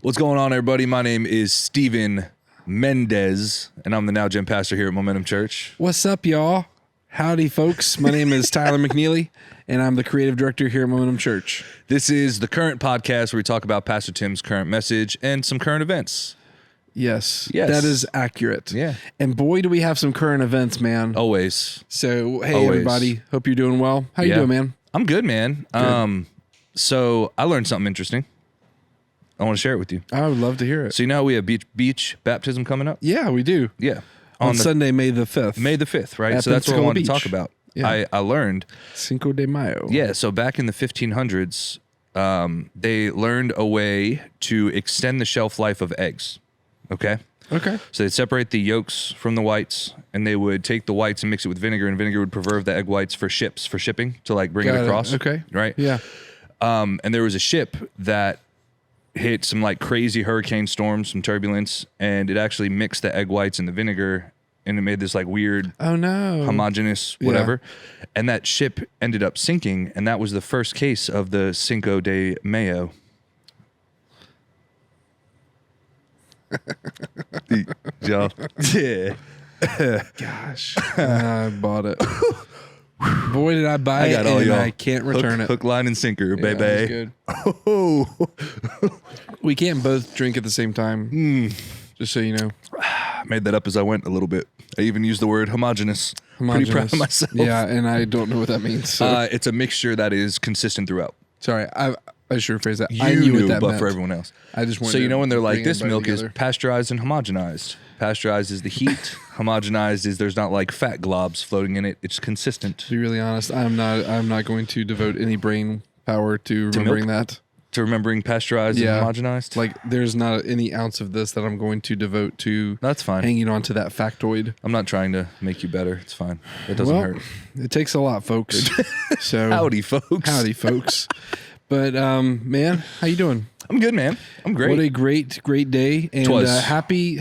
What's going on, everybody? My name is Steven Mendez, and I'm the Now Gen pastor here at Momentum Church. What's up, y'all? Howdy, folks. My name is Tyler McNeely, and I'm the creative director here at Momentum Church. This is the current podcast where we talk about Pastor Tim's current message and some current events. Yes, that is accurate. Yeah. And boy, do we have some current events, man. Always. So, hey, everybody. Hope you're doing well. How you doing, man? I'm good, man. Good. So I learned something interesting. I want to share it with you. I would love to hear it. So you know how we have beach baptism coming up? Yeah, we do. Yeah. On Sunday, May the 5th. May the 5th, right? So that's what I wanted to talk about. Yeah. I learned. Cinco de Mayo. Yeah, so back in the 1500s, they learned a way to extend the shelf life of eggs. Okay? Okay. So they'd separate the yolks from the whites, and they would take the whites and mix it with vinegar, and vinegar would preserve the egg whites for shipping to like bring it across. Okay. Right? Yeah. And there was a ship that hit some like crazy hurricane storms, some turbulence, and it actually mixed the egg whites and the vinegar, and it made this like weird, homogeneous whatever. Yeah. And that ship ended up sinking, and that was the first case of the Cinco de Mayo. Yeah. Gosh, I bought it. Boy, did I buy it, all and y'all. I can't return it. Hook, line, and sinker, baby. That's good. Oh. We can't both drink at the same time, just so you know. I made that up as I went a little bit. I even used the word homogeneous. Pretty proud of myself. Yeah, and I don't know what that means. So. It's a mixture that is consistent throughout. Sorry, I should rephrase that. I knew what that meant. But for everyone else. I just wanted so you know when they're like, this milk together. is pasteurized and homogenized. Pasteurized is the heat. Homogenized is there's not like fat globs floating in it. It's consistent. To be really honest, I'm not going to devote any brain power to remembering that. To remembering pasteurized and homogenized? Like there's not any ounce of this that I'm going to devote to That's fine. Hanging on to that factoid. I'm not trying to make you better. It's fine. It doesn't hurt. It takes a lot, folks. So Howdy, folks. Howdy, folks. But man, how you doing? I'm good, man. I'm great. What a great day. And happy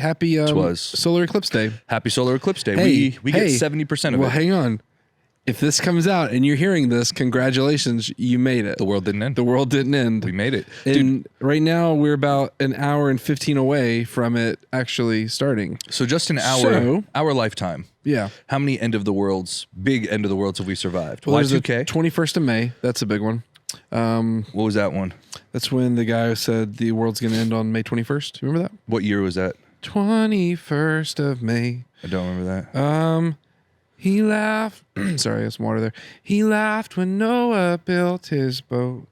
solar eclipse day. Happy solar eclipse day. Hey, we get 70% of it. Well, hang on. If this comes out and you're hearing this, congratulations, you made it. The world didn't end. The world didn't end. We made it. And right now we're about an hour and 15 away from it actually starting. So just an our lifetime. Yeah. How many big end of the worlds have we survived? Well, Y2K? 21st of May. That's a big one. What was that one? That's when the guy said the world's going to end on May 21st. You remember that? What year was that? 21st of May. I don't remember that. He laughed. Sorry, there's some water there. He laughed when Noah built his boat,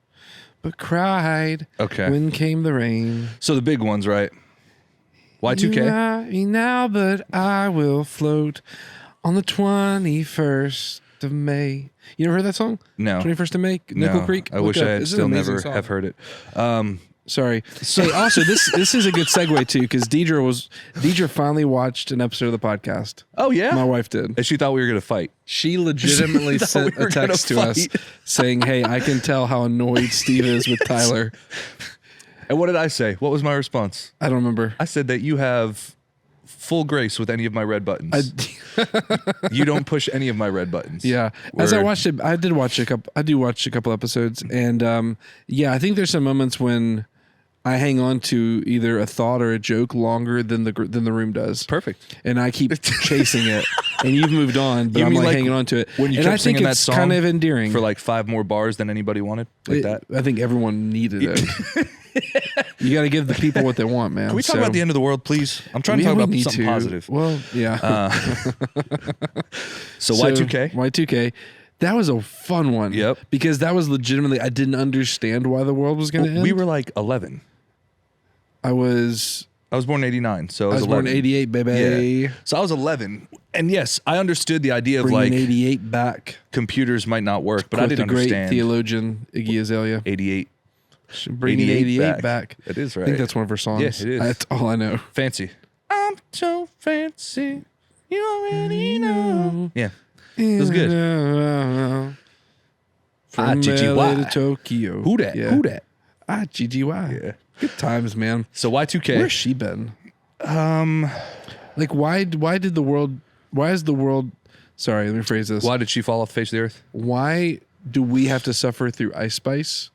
but cried when came the rain. So the big ones, right? Y2K? You lie me now, but I will float on the 21st of May. You never heard that song? No. 21st of May? Nickel Creek? I wish I had still never have heard it. Sorry. Hey, also, this is a good segue, too, because Deidre finally watched an episode of the podcast. Oh, yeah? My wife did. And she thought we were going to fight. She legitimately sent a text to us saying, hey, I can tell how annoyed Steve is with Tyler. And what did I say? What was my response? I don't remember. I said that you have full grace with any of my red buttons. You don't push any of my red buttons. Yeah. As I watched it, I do watch a couple episodes, and I think there's some moments when I hang on to either a thought or a joke longer than the room does. Perfect. And I keep chasing it, and you've moved on, but I'm like hanging on to it. When you and kept I think singing it's that song kind of endearing for like 5 more bars than anybody wanted, that. I think everyone needed it. You got to give the people what they want, man. Can we talk about the end of the world, please? I'm trying to talk about something positive. Well, yeah. So Y2K? Y2K. That was a fun one. Yep. Because that was legitimately, I didn't understand why the world was going to end. We were like 11. I was born in 89, so I was 11. Born in 88, baby. Yeah. So I was 11. And yes, I understood the idea of Bringing like 88 back. Computers might not work, but I didn't the great understand. Theologian Iggy Azalea. 88. Bringing 88 back. It is right. I think that's one of her songs. Yes, it is. That's all I know. Fancy. I'm so fancy. You already know. Yeah. It was good. From LA to Tokyo. Who that? Yeah. Who that? GGY. Yeah. Good times, man. So Y2K. Where's she been? Like why is the world sorry, let me phrase this. Why did she fall off the face of the earth? Why do we have to suffer through Ice Spice?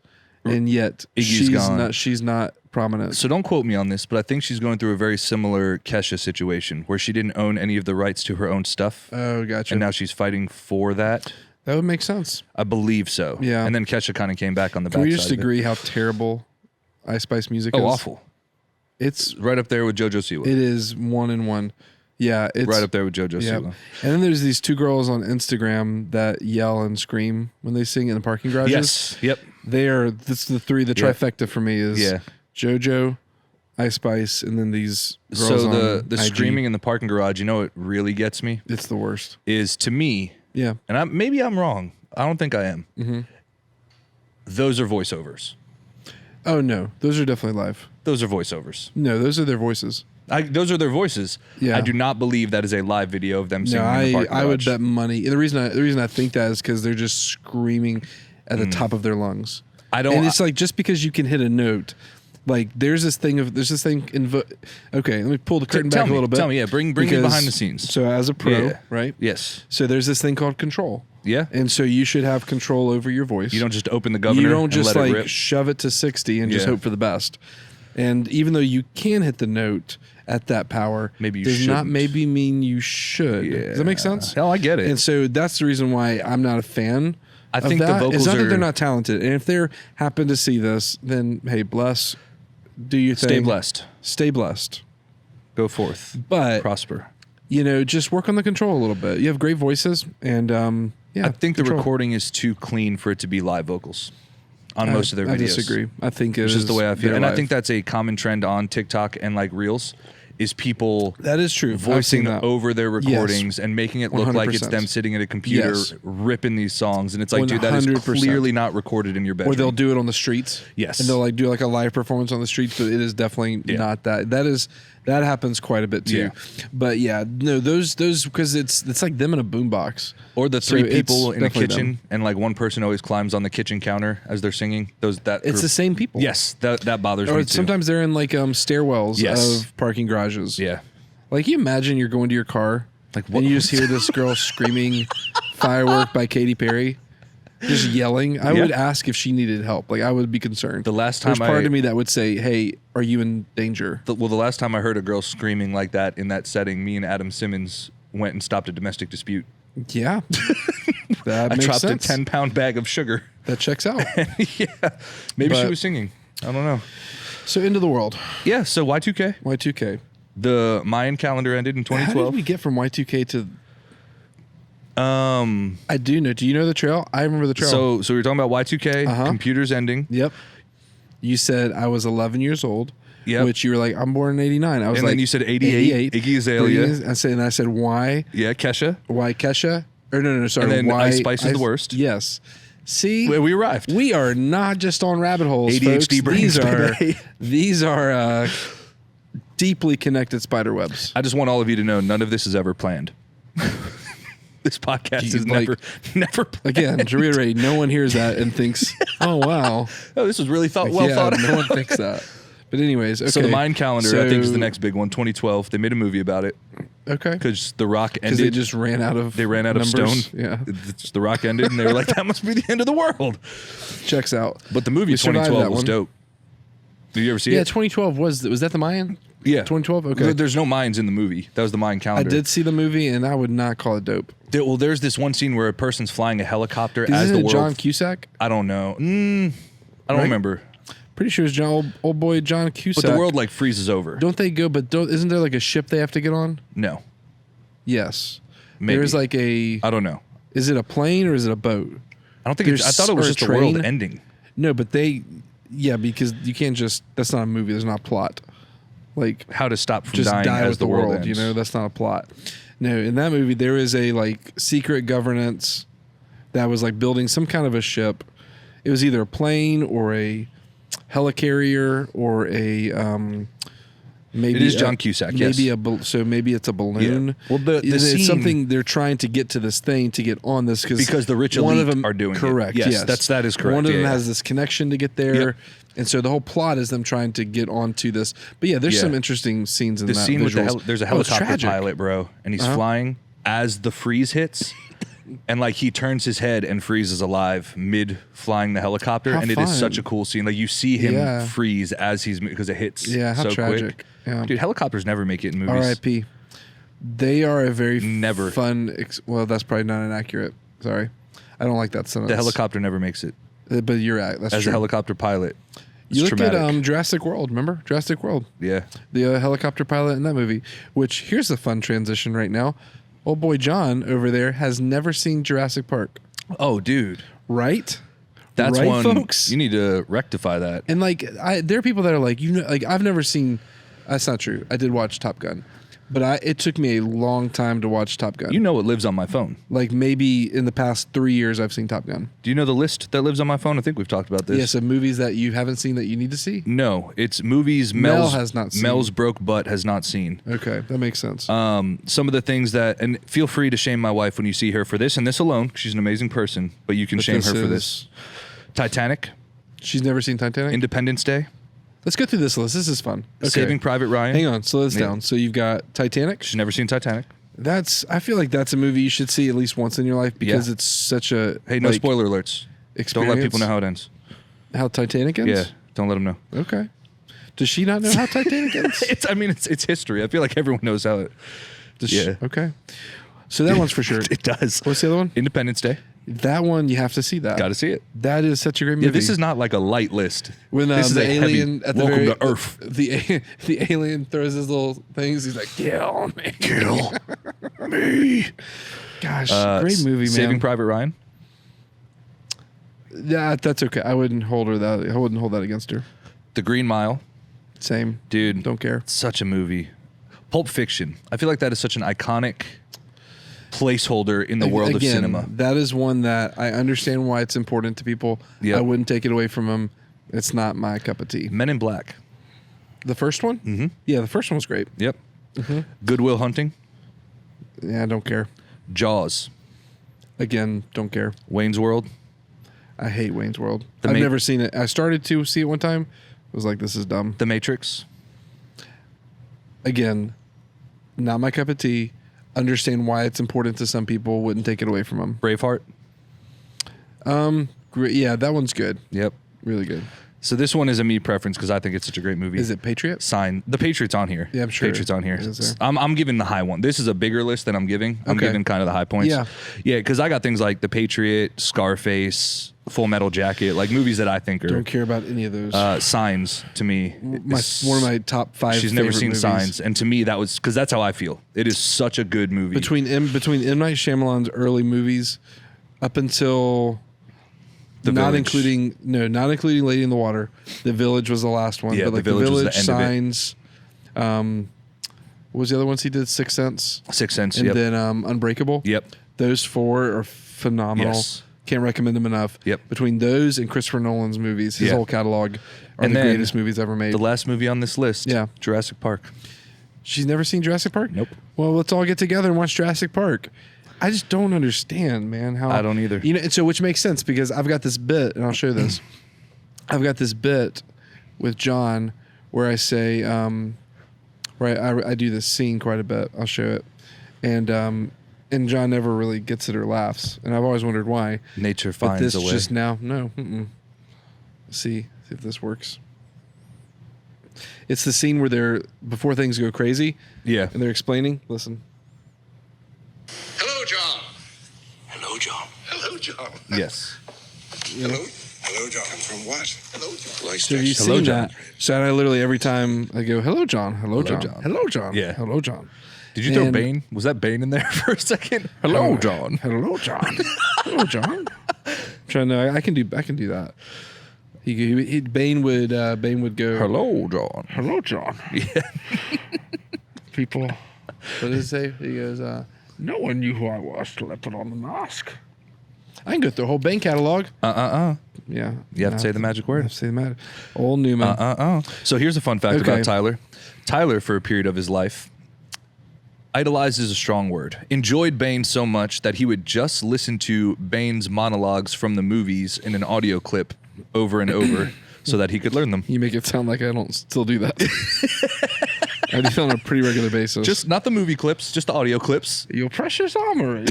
And yet Iggy's gone. she's not prominent. So don't quote me on this, but I think she's going through a very similar Kesha situation where she didn't own any of the rights to her own stuff. Oh, gotcha. And now she's fighting for that. That would make sense. I believe so. Yeah. And then Kesha kind of came back on the backside. Can we just agree how terrible Ice Spice music is? Oh, awful. It's right up there with JoJo Siwa. It is 1-1. Yeah, it's right up there with JoJo Siwa. And then there's these two girls on Instagram that yell and scream when they sing in the parking garages. Yes. Yep. This is the three. The trifecta for me is JoJo, Ice Spice, and then these girls. So the screaming in the parking garage, you know what really gets me? It's the worst. Is to me. Yeah. And maybe I'm wrong. I don't think I am. Mm-hmm. Those are voiceovers. Oh no, those are definitely live. Those are voiceovers. No, those are their voices. Those are their voices. Yeah. I do not believe that is a live video of them singing in the parking garage. I would bet money. The reason I think that is because they're just screaming at the top of their lungs. And it's like just because you can hit a note, like there's this thing. Okay, let me pull the curtain back a little bit. Tell me, bring me behind the scenes. So as a pro, right? Yes. So there's this thing called control. Yeah. And so you should have control over your voice. You don't just open the governor. You don't just and let it rip. shove it to 60 and just hope for the best. And even though you can hit the note at that power, maybe you does shouldn't. not maybe mean you should. Yeah. Does that make sense? Hell, I get it. And so that's the reason why I'm not a fan. I think the vocals it's not that they're not talented. And if they happen to see this, then hey, bless. Do your thing. Stay blessed. Stay blessed. Go forth. But prosper. Just work on the control a little bit. You have great voices, and I think the recording is too clean for it to be live vocals on most of their videos. I disagree. I think it's just the way I feel, and I think that's a common trend on TikTok and like Reels. Is people that is true voicing over their recordings and making it look 100%. Like it's them sitting at a computer ripping these songs, and it's like, 100%. Dude, that is clearly not recorded in your bedroom. Or they'll do it on the streets. Yes, and they'll do a live performance on the streets, but it is definitely not that. That happens quite a bit too. Yeah. But no, those because it's like them in a boombox. Or the three people in the kitchen, and like one person always climbs on the kitchen counter as they're singing. It's the same people. Yes, that bothers me too. Sometimes they're in like stairwells of parking garages. Yeah. Like you imagine you're going to your car, and you just hear this girl screaming "Firework" by Katy Perry, just yelling. I would ask if she needed help. Like I would be concerned. The last time there's part of me that would say, "Hey, are you in danger?" The last time I heard a girl screaming like that in that setting, me and Adam Simmons went and stopped a domestic dispute. Yeah, that makes dropped sense. a 10-pound bag of sugar. That checks out. Maybe she was singing. I don't know. So into the world. Yeah. So Y2K. Y2K. The Mayan calendar ended in 2012. How did we get from Y2K to? I do know. Do you know the trail? I remember the trail. So we were talking about Y2K. Computers ending. Yep. You said I was 11 years old. Yep. Which you were like, I'm born in 89. I was and then you said 88. Iggy Azalea. I said why? Yeah, Kesha. Why Kesha? Or no, sorry. And then why Ice Spice is the worst. Yes. See, we arrived. We are not just on rabbit holes, ADHD folks. These are deeply connected spider webs. I just want all of you to know none of this is ever planned. This podcast is never planned. Again, to reiterate, no one hears that and thinks, "Oh wow, this was really well thought out." No one thinks that. But anyways, okay. So the Mayan calendar, I think, is the next big one. 2012, they made a movie about it. Okay. Because The Rock ended. They just ran out of. They ran out numbers. of stone. Yeah. The Rock ended, and they were like, "That must be the end of the world." Checks out. But the movie 2012 was dope. Did you ever see it? Yeah, 2012 was that the Mayan? Yeah, 2012. Okay. There's no Mayans in the movie. That was the Mayan calendar. I did see the movie, and I would not call it dope. There's this one scene where a person's flying a helicopter as the world. John Cusack? I don't know. I don't remember. Pretty sure it's old boy John Cusack. But the world like freezes over. Don't they go? But isn't there like a ship they have to get on? No. Yes. Maybe. There's like a. I don't know. Is it a plane or is it a boat? I don't think. I thought it was just the world ending. No, but because you can't just. That's not a movie. There's not a plot. Like how to stop from just dying die as with the world ends. You know, that's not a plot. No, in that movie there is a like secret governance that was like building some kind of a ship. It was either a plane or a helicarrier or a maybe it is John Cusack. Maybe maybe it's a balloon. Yeah. Well, it's something they're trying to get to this thing to get on this because the rich elite one of them are doing correct. it. Yes, that is correct. One of them has this connection to get there. Yep. And so the whole plot is them trying to get onto this. But yeah, there's some interesting scenes in that. The scene with there's a helicopter pilot, bro, and he's flying as the freeze hits. And like he turns his head and freezes alive mid flying the helicopter, How and fun. it is such a cool scene. Like you see him freeze as he's because it hits how so tragic. quick. Yeah. Dude, helicopters never make it in movies. R.I.P. They are a very Never. fun. Well, that's probably not inaccurate. Sorry, I don't like that sentence. The helicopter never makes it. But you're right. That's As true. a helicopter pilot, it's You look traumatic. at Jurassic World. Remember Jurassic World? Yeah. The helicopter pilot in that movie. Which here's a fun transition right now. Old boy John over there has never seen Jurassic Park. Oh, dude. Right? That's right, one. folks. You need to rectify that. And like, there are people that are like, like I've never seen. That's not true. I did watch Top Gun, but it took me a long time to watch Top Gun. You know it lives on my phone. Like maybe in the past 3 years, I've seen Top Gun. Do you know the list that lives on my phone? I think we've talked about this. Yes, of movies that you haven't seen that you need to see. No, it's movies Mel has not seen. Mel's broke butt has not seen. Okay, that makes sense. Some of the things that, and feel free to shame my wife when you see her for this, and this alone, 'cause she's an amazing person, but you can shame her for this. Titanic, She's never seen Titanic. Independence Day, Let's go through this list. This is fun. Okay. Saving Private Ryan. Hang on, slow this Yeah. down. So you've got Titanic. She's never seen Titanic. I feel like that's a movie you should see at least once in your life because it's such a Hey, no spoiler alerts. Don't let people know how it ends. How Titanic ends? Yeah, don't let them know. Okay. Does she not know how Titanic ends? It's history. I feel like everyone knows how it. Okay. So that one's for sure. It does. What's the other one? Independence Day. That one, you have to see that. Got to see it. That is such a great movie. Yeah, this is not like a light list. When this is the a alien heavy, at the welcome very to Earth. the alien throws his little things. He's like, kill me, Kill me. Gosh, great movie, man. Saving Private Ryan. Yeah, that's okay. I wouldn't hold that against her. The Green Mile. Same, Dude. Don't care. Such a movie. Pulp Fiction. I feel like that is such an iconic placeholder in the world of cinema. That is one that I understand why it's important to people. Yep. I wouldn't take it away from them. It's not my cup of tea. Men in Black. The first one? Mm-hmm. Yeah, the first one was great. Yep. Mm-hmm. Good Will Hunting. Yeah, I don't care. Jaws. Again, don't care. Wayne's World. I hate Wayne's World. I've never seen it. I started to see it one time. I was like, this is dumb. The Matrix. Again, not my cup of tea. Understand why it's important to some people. Wouldn't take it away from them. Braveheart. Great. Yeah, that one's good. Yep. Really good. So this one is a me preference because I think it's such a great movie. Is it Patriot? Sign. The Patriot's on here. Yeah, I'm sure. Patriot's on here. It is there. I'm giving the high one. This is a bigger list than I'm giving. I'm Okay. giving kind of the high points. Yeah. Yeah, because I got things like The Patriot, Scarface, Full Metal Jacket, like movies that I think are Don't care about any of those. Signs to me. One of my top 5. She's never seen movies. Signs, and to me that was because that's how I feel. It is such a good movie. Between M Night Shyamalan's early movies, up until not including Lady in the Water. The Village was the last one. Yeah, but like The Village was the end Signs. What was the other ones he did? Sixth Sense. and And then Unbreakable. Yep. Those 4 are phenomenal. Yes. Can't recommend them enough. Yep. Between those and Christopher Nolan's movies, his whole catalog are And the then greatest movies ever made. The last movie on this list. Yeah. Jurassic Park. She's never seen Jurassic Park? Nope. Well, let's all get together and watch Jurassic Park. I just don't understand, man. How I don't either. And so which makes sense because I've got this bit, and I'll show this. I've got this bit with John where I say, where I do this scene quite a bit. I'll show it, and John never really gets it or laughs, and I've always wondered why. Nature But finds this a way. just now, no. See if this works. It's the scene where they're before things go crazy. Yeah. And they're explaining. Listen. Hello, John. Hello, John. Hello, John. Yes. Hello? Hello, John. From what? Hello, John. Nice So have you dress. seen John. that? So I literally every time I go, hello, John. Hello, John. John. Hello, John. Yeah. Hello, John. Did you throw And- Bane? Was that Bane in there for a second? Hello, John. Hello, John. Hello, John. I'm trying to. I can do that. Bane would go. Hello, John. Hello, John. Yeah. People. What does it say? He goes, no one knew who I was till I put on the mask. I can go through the whole Bane catalog. Yeah. You have to say the magic word. I have to say the magic. Old Newman. So here's a fun fact Okay. about Tyler. Tyler, for a period of his life, idolized is a strong word. Enjoyed Bane so much that he would just listen to Bane's monologues from the movies in an audio clip over and over so that he could learn them. You make it sound like I don't still do that. I do that on a pretty regular basis. Just not the movie clips, just the audio clips. your precious armory.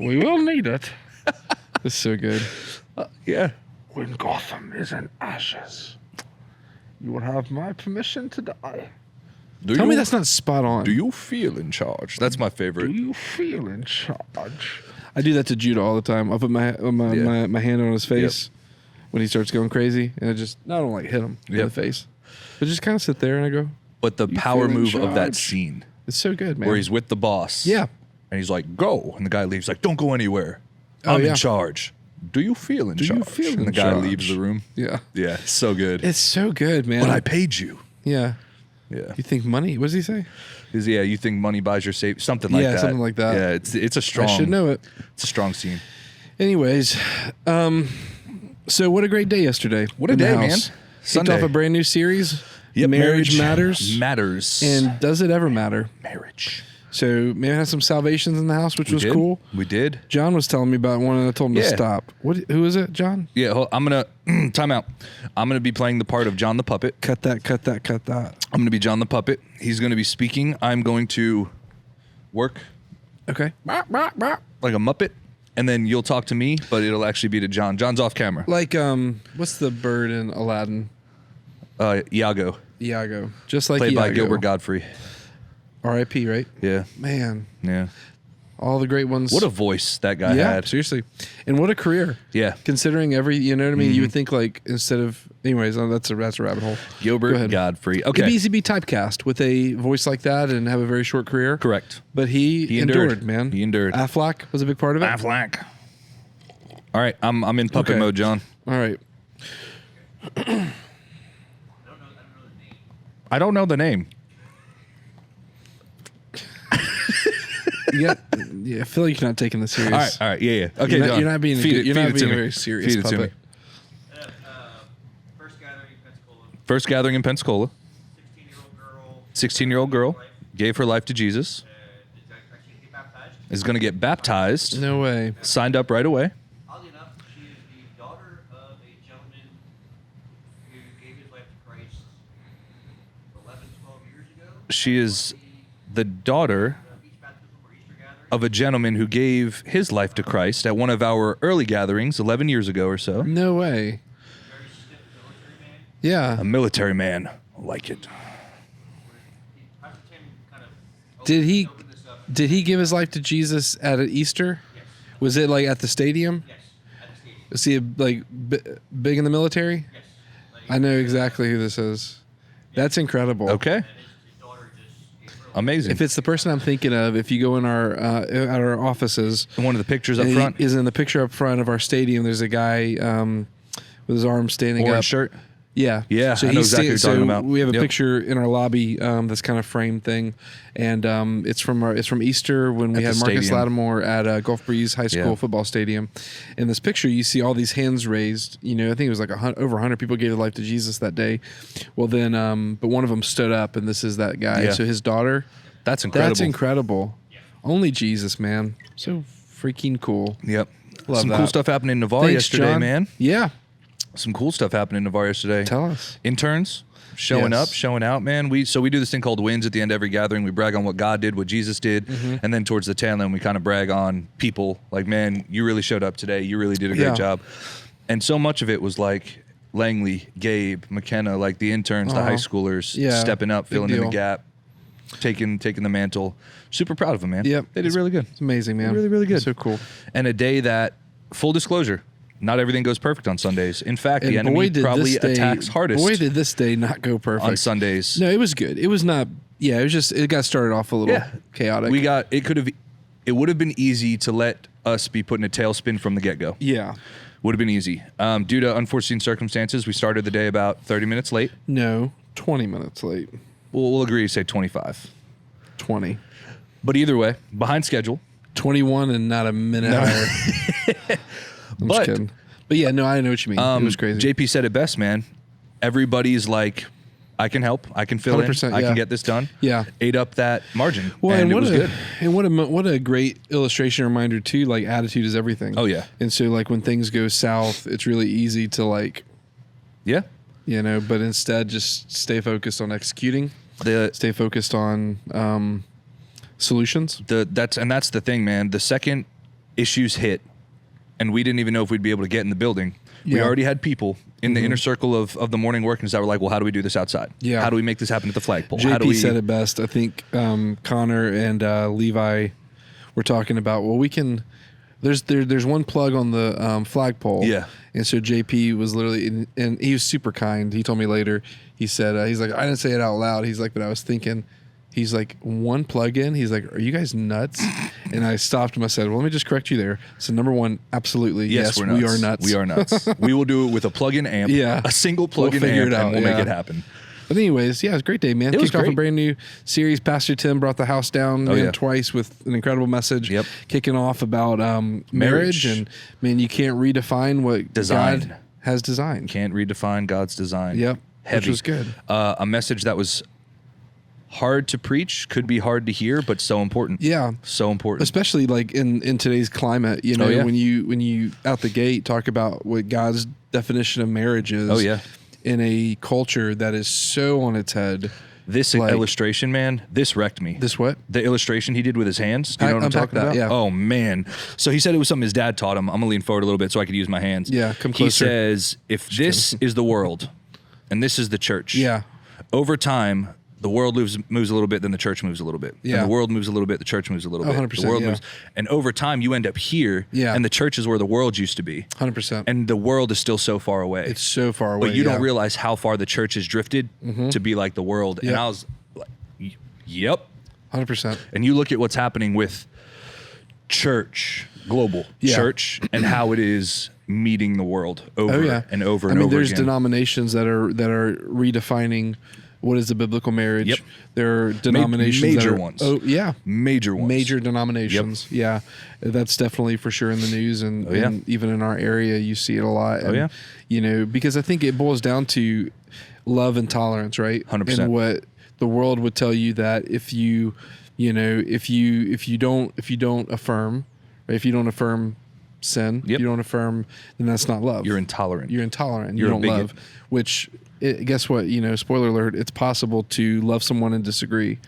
We will need it. It's so good. Yeah. When Gotham is in ashes, you will have my permission to die. Tell me that's not spot on. Do you feel in charge? That's my favorite. Do you feel in charge? I do that to Judah all the time. I'll put my hand on his face when he starts going crazy, and I don't like hit him in the face, but just kind of sit there and I go. But the power move of that scene, it's so good, man. where he's with the boss, yeah, and he's like, "Go," and the guy leaves, like, "Don't go anywhere. I'm in charge. Do you feel in charge?" And the guy leaves the room. Yeah, yeah, so good. It's so good, man. But I paid you. Yeah. Yeah. You think money? What does he say? You think money buys your safe? Something like that. Yeah, something like that. Yeah, it's a strong. I should know it. It's a strong scene. Anyways, so what a great day yesterday. What a day, man. Kicked Sunday. off a brand new series. Yep, Marriage matters. Matters. And does it ever matter? Marriage. So maybe I had some salvations in the house, which was cool. We did. John was telling me about one, and I told him to stop. Who is it, John? Yeah, I'm gonna time out. I'm gonna be playing the part of John the Puppet. Cut that. I'm gonna be John the Puppet. He's gonna be speaking. I'm going to work. Okay. Like a Muppet, and then you'll talk to me, but it'll actually be to John. John's off camera. Like what's the bird in Aladdin? Iago. Iago. Just like Played Iago. by Gilbert Godfrey. R.I.P. Right? Yeah. Man. Yeah. All the great ones. What a voice that guy yeah, had. seriously. And what a career. Yeah. Considering you know what I mean? You would think like instead of, anyways, that's a rabbit hole. Gilbert Godfrey. Okay. It'd be easy to be typecast with a voice like that and have a very short career. Correct. But he endured, man. He endured. Affleck was a big part of it. Affleck. All right. I'm in puppet mode, John. All right. I don't know the name. Yeah, I feel like you're not taking this serious. All right, yeah. Okay, you're not being feed you're it not being to a me. very serious Feed it to puppet. me. First gathering in Pensacola. 16-year-old girl gave her life to Jesus. Is going to get baptized. No way. Signed up right away. Oddly enough, she is the daughter of a gentleman who gave his life to Christ 11, 12 years ago. She is the daughter Beach baptism or Easter gathering. of a gentleman who gave his life to Christ at one of our early gatherings 11 years ago or so. No way. Very stiff military man. Yeah. A military man. Like it. Pastor Tim kind of Did he opened this up. did he give his life to Jesus at an Easter? Yes. Was it like at the stadium? Yes. At the stadium. Is he like big in the military? Yes. Like, I know exactly who this is. That's incredible. Okay. and his daughter just gave her life. Amazing. If it's the person I'm thinking of, if you go in our at our offices, one of the pictures up and front. he is in the picture up front of our stadium. There's a guy with his arms standing Orange up. shirt. Yeah, Yeah, I know exactly what you're talking about. We have a Yep. picture in our lobby that's kind of framed thing, and it's from Easter when we At had the Marcus stadium. Lattimore at Gulf Breeze High School Yeah. football stadium. In this picture, you see all these hands raised. You know, I think it was like over 100 people gave their life to Jesus that day. Well, then, but one of them stood up, and this is that guy. Yeah. So his daughter. That's incredible. That's incredible. Only Jesus, man. So freaking cool. Yep. Love Some that. cool stuff happened in Navarre Thanks, yesterday, John. man. Yeah. Some cool stuff happened in Navarre yesterday. Tell us. Interns showing Yes. up, showing out, man. We do this thing called wins at the end of every gathering. We brag on what God did, what Jesus did, Mm-hmm. and then towards the tail end, we kind of brag on people. Like, man, you really showed up today. You really did a great Yeah. job. And so much of it was like Langley, Gabe, McKenna, like the interns, the high schoolers, Yeah. stepping up, Big filling in the deal. gap, taking the mantle. Super proud of them, man. Yep. They did really good. It's amazing, man. Really, really good. So cool. And a day that, full disclosure, not everything goes perfect on Sundays. In fact, the And enemy did probably this day, attacks hardest Boy, did this day not go perfect on Sundays. No, it was good. It was not. Yeah, it was just. It got started off a little chaotic. It would have been easy to let us be put in a tailspin from the get-go. Yeah. Would have been easy. Due to unforeseen circumstances, we started the day about 30 minutes late. No, 20 minutes late. We'll agree to say 25. 20. But either way, behind schedule. 21 and not a minute higher. I'm just kidding. But yeah, no, I know what you mean. It was crazy. JP said it best, man. Everybody's like, I can help. I can fill in. 100%, I yeah. can get this done. Yeah. Ate up that margin. Well, and it what was a, good. And what a great illustration reminder too. Like attitude is everything. Oh, yeah. And so like when things go south, it's really easy to like, Yeah. you know, but instead just stay focused on executing. Stay focused on solutions. That's the thing, man. The second issues hit, and we didn't even know if we'd be able to get in the building. We Yeah. already had people in the inner circle of the morning workings that were like, well, how do we do this outside? Yeah. How do we make this happen at the flagpole? How do JP we said it best. I think Connor and Levi were talking about, well, we can. There's one plug on the flagpole. Yeah. And so JP was literally, and he was super kind. He told me later. He said, he's like, I didn't say it out loud. He's like, but I was thinking. He's like, one plug in. He's like, are you guys nuts? And I stopped him. I said, well, let me just correct you there. So number one, absolutely, yes, we're nuts. we are nuts. We are nuts. We will do it with a plug-in amp. Yeah. A single plug-in We'll figure amp, it out, and we'll make yeah. it happen. But anyways, yeah, it was a great day, man. It was Kicked off a great. brand new series. Pastor Tim brought the house down man, yeah. twice with an incredible message. Yep. Kicking off about marriage. Marriage. And, man, you can't redefine what Design. God has designed. Can't redefine God's design. Yep. Heavy. Which was good. A message that was hard to preach, could be hard to hear, but so important. Yeah. So important. Especially like in today's climate, you know, yeah. when you out the gate talk about what God's definition of marriage is. Oh, yeah. In a culture that is so on its head. This like- illustration, man, this wrecked me. This what? The illustration he did with his hands. Do you know what I'm Unpack talking that, about? yeah. Oh, man. So he said it was something his dad taught him. I'm going to lean forward a little bit so I could use my hands. Yeah, come He closer. says, if this is the world and this is the church, Yeah. over time, the world moves a little bit, then the church moves a little bit. Yeah. And the world moves a little bit, the church moves a little bit. 100%, The world yeah. moves. And over time, you end up here, Yeah. and the church is where the world used to be. 100%. And the world is still so far away. It's so far away. But you yeah. don't realize how far the church has drifted to be like the world. And Yep. I was like, yep. 100%. And you look at what's happening with church, global Yeah. church, and how it is meeting the world over and over and over I mean, there's again. denominations that are redefining what is the biblical marriage. Yep. There are denominations major that are, ones. Oh yeah, Major ones. major denominations. Yeah, that's definitely for sure in the news, and, Oh, yeah. and even in our area, you see it a lot. And, yeah. you know, because I think it boils down to love and tolerance, right? 100%. And what the world would tell you that if you don't affirm, right, if you don't affirm sin, Yep. you don't affirm, then that's not love. You're intolerant. You're intolerant. You're You a don't bigot. love. Which, guess what? You know, spoiler alert. It's possible to love someone and disagree.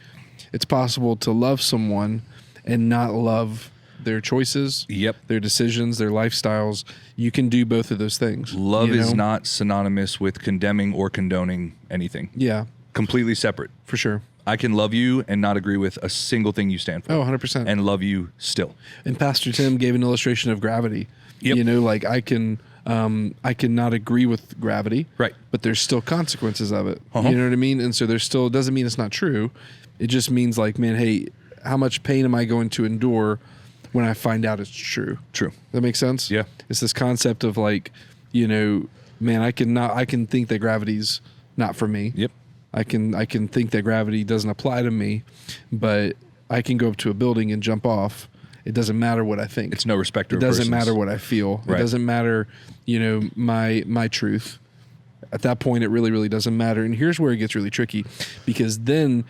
It's possible to love someone and not love their choices, Yep. their decisions, their lifestyles. You can do both of those things. Love you is know? not synonymous with condemning or condoning anything. Yeah, Completely separate. for sure. I can love you and not agree with a single thing you stand for. Oh, 100%. And love you still. And Pastor Tim gave an illustration of gravity. Yep. You know, like I can not agree with gravity, Right. But there's still consequences of it. Uh-huh. You know what I mean? And so there's still, doesn't mean it's not true. It just means like, man, hey, how much pain am I going to endure when I find out it's true? True. That makes sense? Yeah. It's this concept of like, you know, man, I can think that gravity's not for me. Yep. I can think that gravity doesn't apply to me, but I can go up to a building and jump off. It doesn't matter what I think. It's no respecter It of doesn't persons. matter what I feel. Right. It doesn't matter, you know, my truth. At that point, it really, really doesn't matter. And here's where it gets really tricky, because then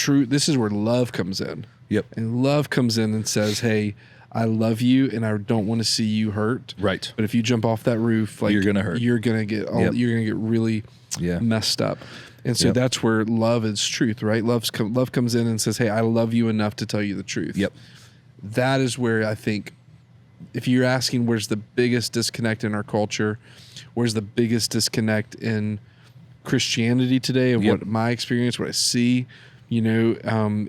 this is where love comes in. Yep. And love comes in and says, hey, I love you and I don't want to see you hurt. Right. But if you jump off that roof, like You're gonna hurt. You're gonna get Yep. you're gonna get really Yeah. messed up. And so Yep. that's where love is truth, right? Love comes in and says, hey, I love you enough to tell you the truth. Yep. That is where I think, if you're asking where's the biggest disconnect in our culture, where's the biggest disconnect in Christianity today, of Yep. what my experience, what I see, you know,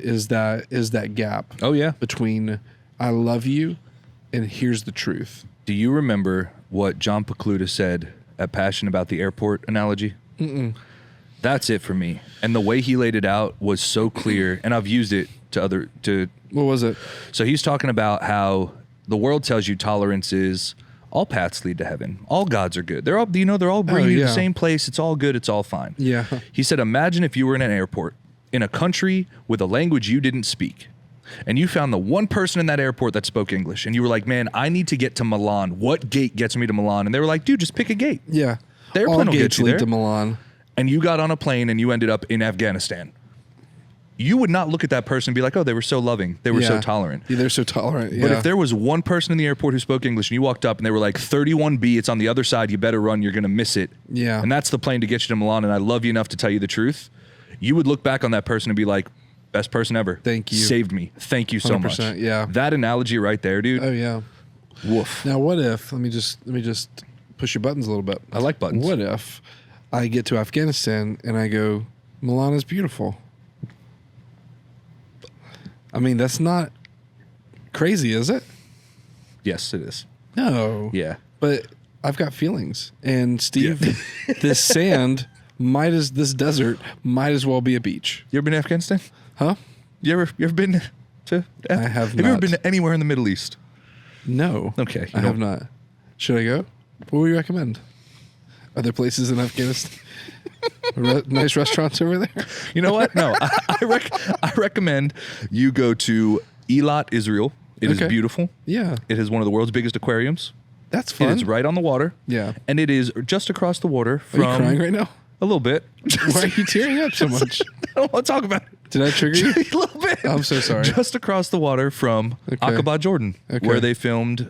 is that gap Oh, yeah. between I love you and here's the truth. Do you remember what John Pacluta said at Passion about the airport analogy? That's it for me. And the way he laid it out was so clear, and I've used it to What was it? so he's talking about how the world tells you tolerance is all paths lead to heaven. All gods are good. They're all they're all bringing you to yeah. the same place. It's all good. It's all fine. Yeah. He said, imagine if you were in an airport in a country with a language you didn't speak, and you found the one person in that airport that spoke English, and you were like, man, I need to get to Milan. What gate gets me to Milan? And they were like, dude, just pick a gate. Yeah. The airplane All will get gates you lead there. to Milan. And you got on a plane and you ended up in Afghanistan. You would not look at that person and be like, oh, they were so loving. They were so Yeah. tolerant. Yeah, they're so tolerant. But yeah. if there was one person in the airport who spoke English and you walked up and they were like, 31B, it's on the other side, you better run, you're going to miss it. Yeah. And that's the plane to get you to Milan, and I love you enough to tell you the truth. You would look back on that person and be like, best person ever. Thank you. Saved me. Thank you so much. 100%, yeah. That analogy right there, dude. Oh yeah. Woof. Now, what if? Let me just push your buttons a little bit. I like buttons. What if I get to Afghanistan and I go, Milan is beautiful? I mean, that's not crazy, is it? Yes, it is. No. Yeah. But I've got feelings. And Steve, this this desert might as well be a beach. You ever been to Afghanistan? Huh? You ever been to? I have Have you ever not. been to anywhere in the Middle East? No. Okay. I have not. Should I go? What would you recommend? Are there places in Afghanistan? Nice restaurants over there? You know what? No, I recommend you go to Eilat, Israel. It is Okay. beautiful. Yeah. It has one of the world's biggest aquariums. That's fun. It is right on the water. Yeah. And it is just across the water Are from. you crying right now? A little bit. Why are you tearing up so much? I don't want to talk about it. Did I trigger you? A little bit. I'm so sorry. Just across the water from Okay. Aqaba, Jordan, Okay. where they filmed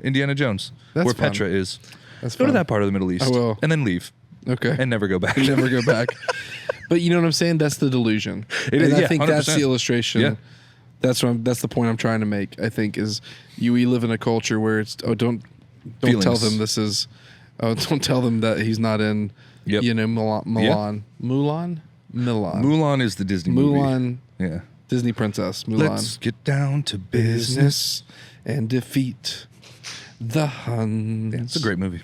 Indiana Jones, That's where fun. Petra is. That's Go to fun. that part of the Middle East. I will. And then leave. Okay. And never go back. Never go back. But you know what I'm saying? That's the delusion. It is, And I yeah, think that's 100%. the illustration. Yeah. That's the point I'm trying to make. I think is we live in a culture where it's don't Feelings. tell them this is don't tell them that he's not in Yep. Mulan. Mulan is the Disney movie. Mulan, Yeah. Disney princess. Mulan. Let's get down to business. Business and defeat the Huns. Yeah, it's a great movie.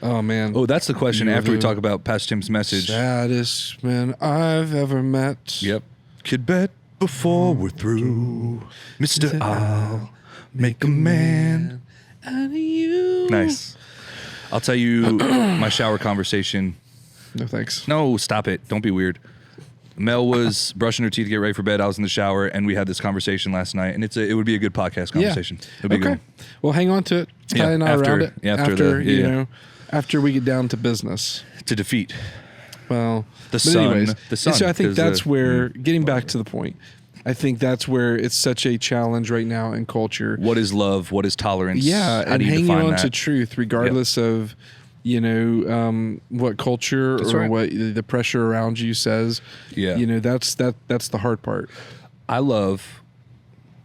Oh man. Oh, that's the question You after we who- talk about Pastor Tim's message. Saddest man I've ever met. Yep. Could bet before we're through, Mr. I'll make a man. Out of you. Nice. I'll tell you my shower conversation. No thanks. No, stop it. Don't be weird. Mel was brushing her teeth to get ready for bed. I was in the shower, and we had this conversation last night, and it would be a good podcast conversation. It would be a good Okay. one. Well, hang on to it. Ty Yeah, and I after- around it. yeah, after after we get down to business. To defeat. Well, The but sun- anyways, the sun, So I think 'cause, that's where getting back to the point. I think that's where it's such a challenge right now in culture. What is love? What is tolerance? Yeah, How and do you hanging define on that? to truth, regardless of what culture That's or right. what the pressure around you says. Yeah. That's the hard part. I love.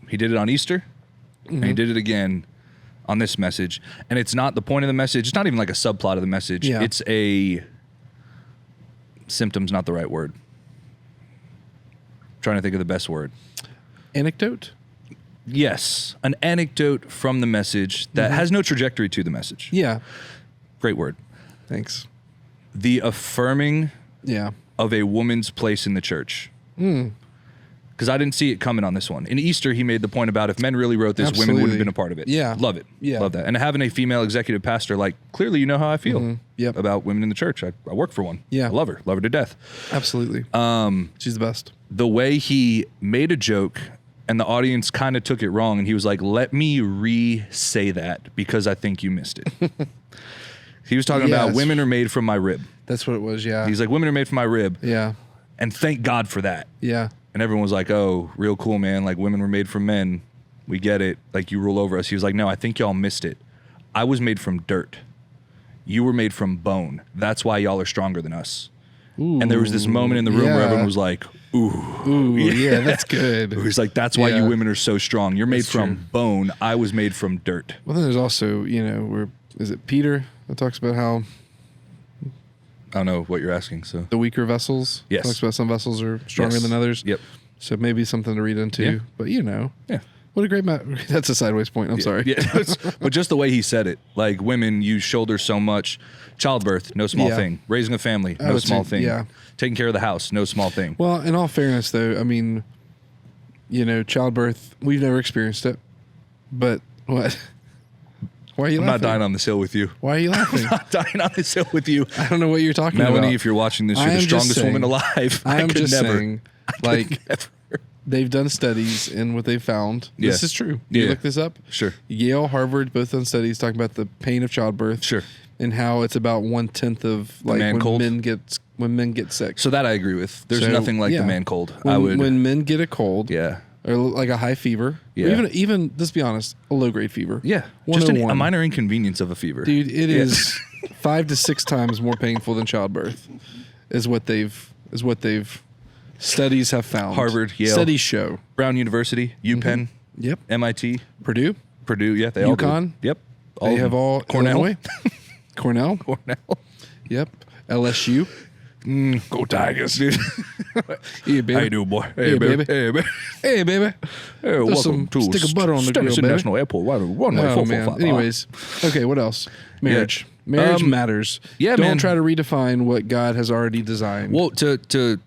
He did it on Easter, and Mm-hmm. he did it again on this message. And it's not the point of the message. It's not even like a subplot of the message. Yeah. It's a symptom's not the right word. Trying to think of the best word. Anecdote. Yes, an anecdote from the message that has no trajectory to the message. Mm-hmm. Yeah. Great word. Thanks. The affirming Yeah. of a woman's place in the church. Hmm. Because I didn't see it coming on this one. In Easter, he made the point about if men really wrote this, women wouldn't have been a part of it. Yeah. Love it. Yeah. Love that. And having a female executive pastor, like, clearly you know how I feel Yep. about women in the church. I work for one. Yeah. I love her. Love her to death. Absolutely. She's the best. The way he made a joke and the audience kind of took it wrong, and he was like, let me re-say that because I think you missed it. He was talking about Yes. women are made from my rib. That's what it was. Yeah. He's like, women are made from my rib. Yeah. And thank God for that. Yeah. And everyone was like, oh, real cool, man. Like, women were made from men. We get it. Like, you rule over us. He was like, no, I think y'all missed it. I was made from dirt. You were made from bone. That's why y'all are stronger than us. Ooh, And there was this moment in the room where yeah. everyone was like, ooh. Ooh, yeah, that's good. It was like, that's why you Yeah. women are so strong. You're made That's from true. bone. I was made from dirt. Well, then there's also, where is it Peter that talks about how I don't know what you're asking. So, the weaker vessels. Yes. Talks about some vessels are stronger Yes. than others. Yep. So maybe something to read into. Yeah. But Yeah. what a great that's a sideways point. I'm sorry. Yeah, but just the way he said it, like women use shoulders so much. Childbirth, no small Yeah. thing. Raising a family, I no would small say, thing. yeah. Taking care of the house, no small thing. Well, in all fairness, though, I mean, childbirth, we've never experienced it. But what? Why are you I'm laughing? not dying on this hill with you. Why are you laughing? I'm dying on this hill with you. I don't know what you're talking Melanie, about. if you're watching this, I you're the am just strongest woman saying- alive. I am could just never. saying, they've done studies, and what they've found, Yeah. this is true. You Yeah. look this up? Sure. Yale, Harvard, both done studies talking about the pain of childbirth. Sure. And how it's about 1/10 of like man when cold? men get sick. So that I agree with. There's So, nothing like yeah. the man cold. When, when men get a cold, Yeah. or like a high fever, Yeah. or even let's be honest, a low grade fever. Yeah. Just a 101. minor inconvenience of a fever. Dude, it Yeah. is 5 to 6 times more painful than childbirth, is what they've studies have found. Harvard, Yale. Studies show. Brown University, UPenn, Yep. MIT. Purdue. Purdue, yeah, they all do. UConn? Yep. They have all Cornell. Illinois. Cornell. Cornell. Yep. LSU. Go Tigers, dude. Yeah, baby. How you doing, boy? Hey, baby. Hey, baby. Hey, baby. Hey, Throw welcome some to stick of butter on the grill, Stennis baby. International Airport. Runway Oh, 445. man. Anyways. Okay, what else? Marriage. Marriage matters. yeah, Don't man. try to redefine what God has already designed. Well, to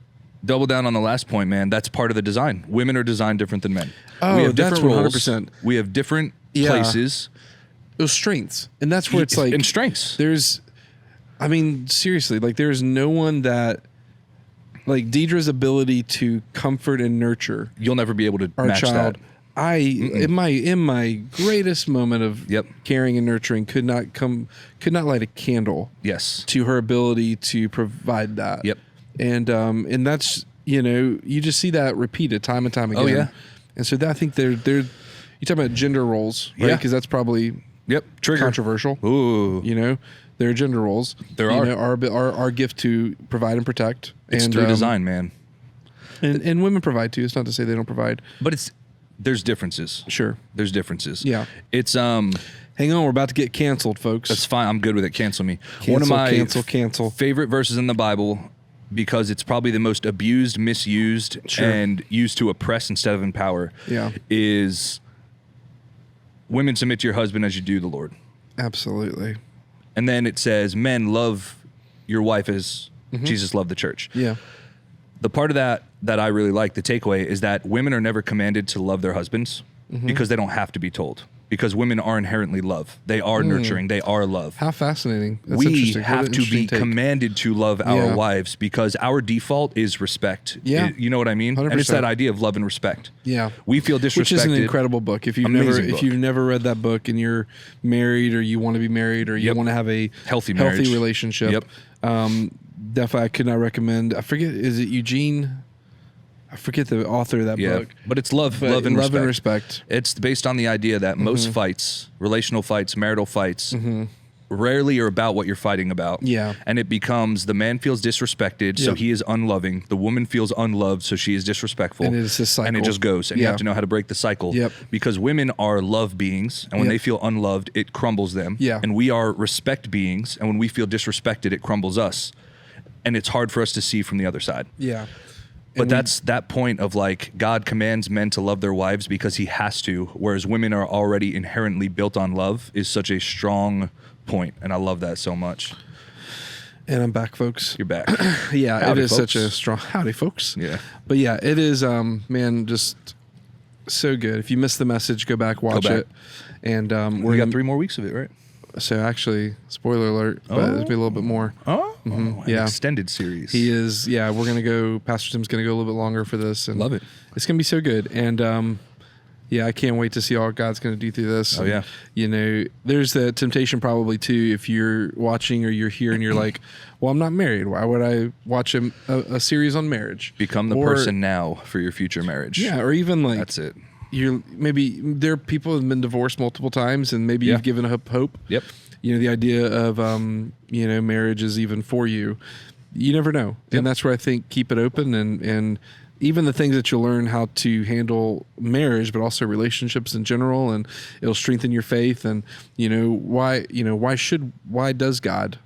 double down on the last point, man, that's part of the design. Women are designed different than men. Oh, we have that's different roles. 100%. We have different Yeah. places Those strengths. And that's where it's like... and strengths. There's... I mean, seriously, like there's no one that... Like Deidre's ability to comfort and nurture You'll never be able to our match child. that. In my greatest moment of Yep. caring and nurturing could not light a candle Yes. to her ability to provide that. Yep. And that's, you just see that repeated time and time again. Oh, yeah. And so I think they're you talk about gender roles, right? Yeah. Because that's probably Yep. Trigger. controversial. Ooh. There are gender roles. There are. Our gift to provide and protect. It's and, through design, man. And women provide too. It's not to say they don't provide. But there's differences. Sure. There's differences. Yeah. It's Hang on, we're about to get canceled, folks. that's fine. I'm good with it. Cancel me. Cancel, One of my cancel. favorite verses in the Bible, because it's probably the most abused, misused, Sure. and used to oppress instead of empower. Yeah. Is women submit to your husband as you do the Lord. Absolutely. And then it says, men, love your wife as Jesus loved the church. Yeah. The part of that I really like, the takeaway, is that women are never commanded to love their husbands because they don't have to be told. Because women are inherently love. They are nurturing. They are love. How fascinating. That's We interesting. What an have to be interesting take. commanded to love our Yeah. wives because our default is respect. Yeah. You know what I mean? 100%. And it's that idea of love and respect. Yeah. We feel disrespected. Which is an incredible book. If you've Amazing book. never read that book and you're married or you want to be married or you Yep. want to have a Healthy marriage. relationship, Yep. definitely I could not recommend. I forget, is it Eugene? I forget the author of that Yeah. book. But it's love But and love respect. and respect. It's based on the idea that most fights, relational fights, marital fights, rarely are about what you're fighting about. Yeah. And it becomes the man feels disrespected, so Yep. he is unloving. The woman feels unloved, so she is disrespectful. And it's a cycle. And it just goes. And you Yeah. have to know how to break the cycle. Yep. Because women are love beings, and when Yep. they feel unloved, it crumbles them. Yeah. And we are respect beings, and when we feel disrespected, it crumbles us. And it's hard for us to see from the other side. Yeah. But And that's that point of like God commands men to love their wives because he has to, whereas women are already inherently built on love is such a strong point. And I love that so much. And I'm back, folks. You're back. Yeah, Howdy, it is folks. such a strong howdy, folks. Yeah. But yeah, it is man, just so good. If you missed the message, go back, watch back. it. And We got 3 more weeks of it, right? So actually, spoiler alert, but there'll be a little bit more. Oh, an Yeah. extended series. He is, yeah. We're gonna go. Pastor Tim's gonna go a little bit longer for this, and Love it. It's gonna be so good, and yeah, I can't wait to see all God's gonna do through this. Oh, And, yeah. There's the temptation probably too if you're watching or you're here and you're like, well, I'm not married. Why would I watch a series on marriage? Become the Or- person now for your future marriage. Yeah, or even like That's it. You're maybe there are people who've been divorced multiple times, and maybe Yeah. you've given up hope. Yep. The idea of marriage is even for you. You never know, Yep. and that's where I think keep it open and even the things that you'll learn how to handle marriage, but also relationships in general, and it'll strengthen your faith. And why does God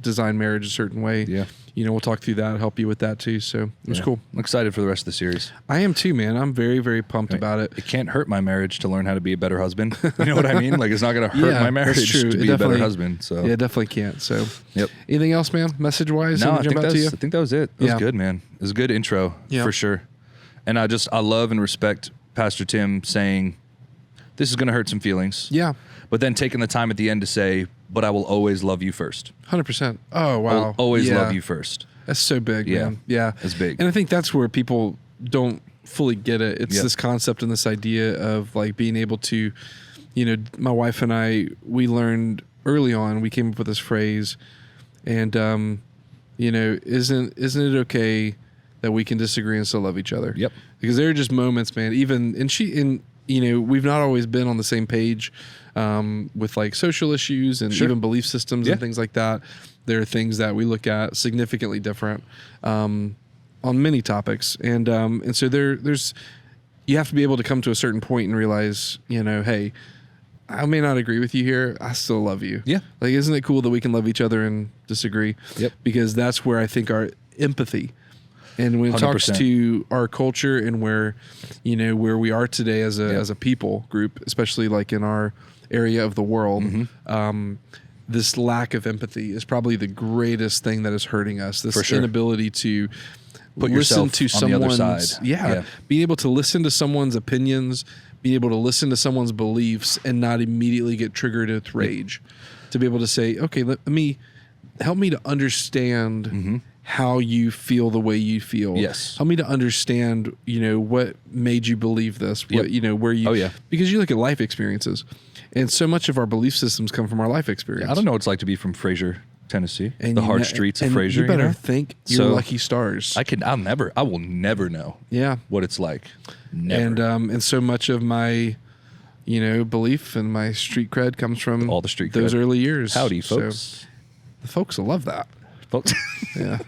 design marriage a certain way? Yeah. We'll talk through that, help you with that too. So it was Yeah. cool. I'm excited for the rest of the series. I am too, man. I'm very, very pumped about it. It can't hurt my marriage to learn how to be a better husband. You know what I mean? Like it's not going to hurt Yeah, my that's marriage true. to It be a better definitely- husband. So Yeah, definitely can't. So, Yep. Anything else, man? Message wise? No, I think to you? that was it. It was Yeah. good, man. It was a good intro Yeah. for sure. And I love and respect Pastor Tim saying, this is going to hurt some feelings. Yeah, But then taking the time at the end to say, but I will always love you first. 100%. Oh I will wow, always Yeah. love you first. That's so big, Yeah. man. Yeah, That's big. And I think that's where people don't fully get it. It's Yep. this concept and this idea of like being able to, my wife and I, we learned early on. We came up with this phrase, and isn't it okay that we can disagree and still love each other? Yep. Because there are just moments, man. We've not always been on the same page with like social issues and Sure. even belief systems Yeah. and things like that. There are things that we look at significantly different on many topics, and so there's you have to be able to come to a certain point and realize, hey, I may not agree with you here. I still love you. Yeah. Like, isn't it cool that we can love each other and disagree? Yep. Because that's where I think our empathy, and when it talks 100%. to our culture and where, where we are today as a people group, especially like in our area of the world, this lack of empathy is probably the greatest thing that is hurting us. This For sure. inability to Put listen yourself to on the other someone's side. yeah, being able to listen to someone's opinions, being able to listen to someone's beliefs and not immediately get triggered with rage. To be able to say, okay, help me to understand how you feel the way you feel. Yes. Help me to understand, what made you believe this, what, Yep. where you, Oh, yeah. because you look at life experiences and so much of our belief systems come from our life experience. I don't know what it's like to be from Fraser, Tennessee, And the you hard ne- streets of and Fraser. You better know? think you're So, lucky stars. I will never know yeah. what it's like. Never. And so much of my, belief and my street cred comes from All the street those cred. early years. Howdy, So folks. the folks will love that. Folks. Yeah.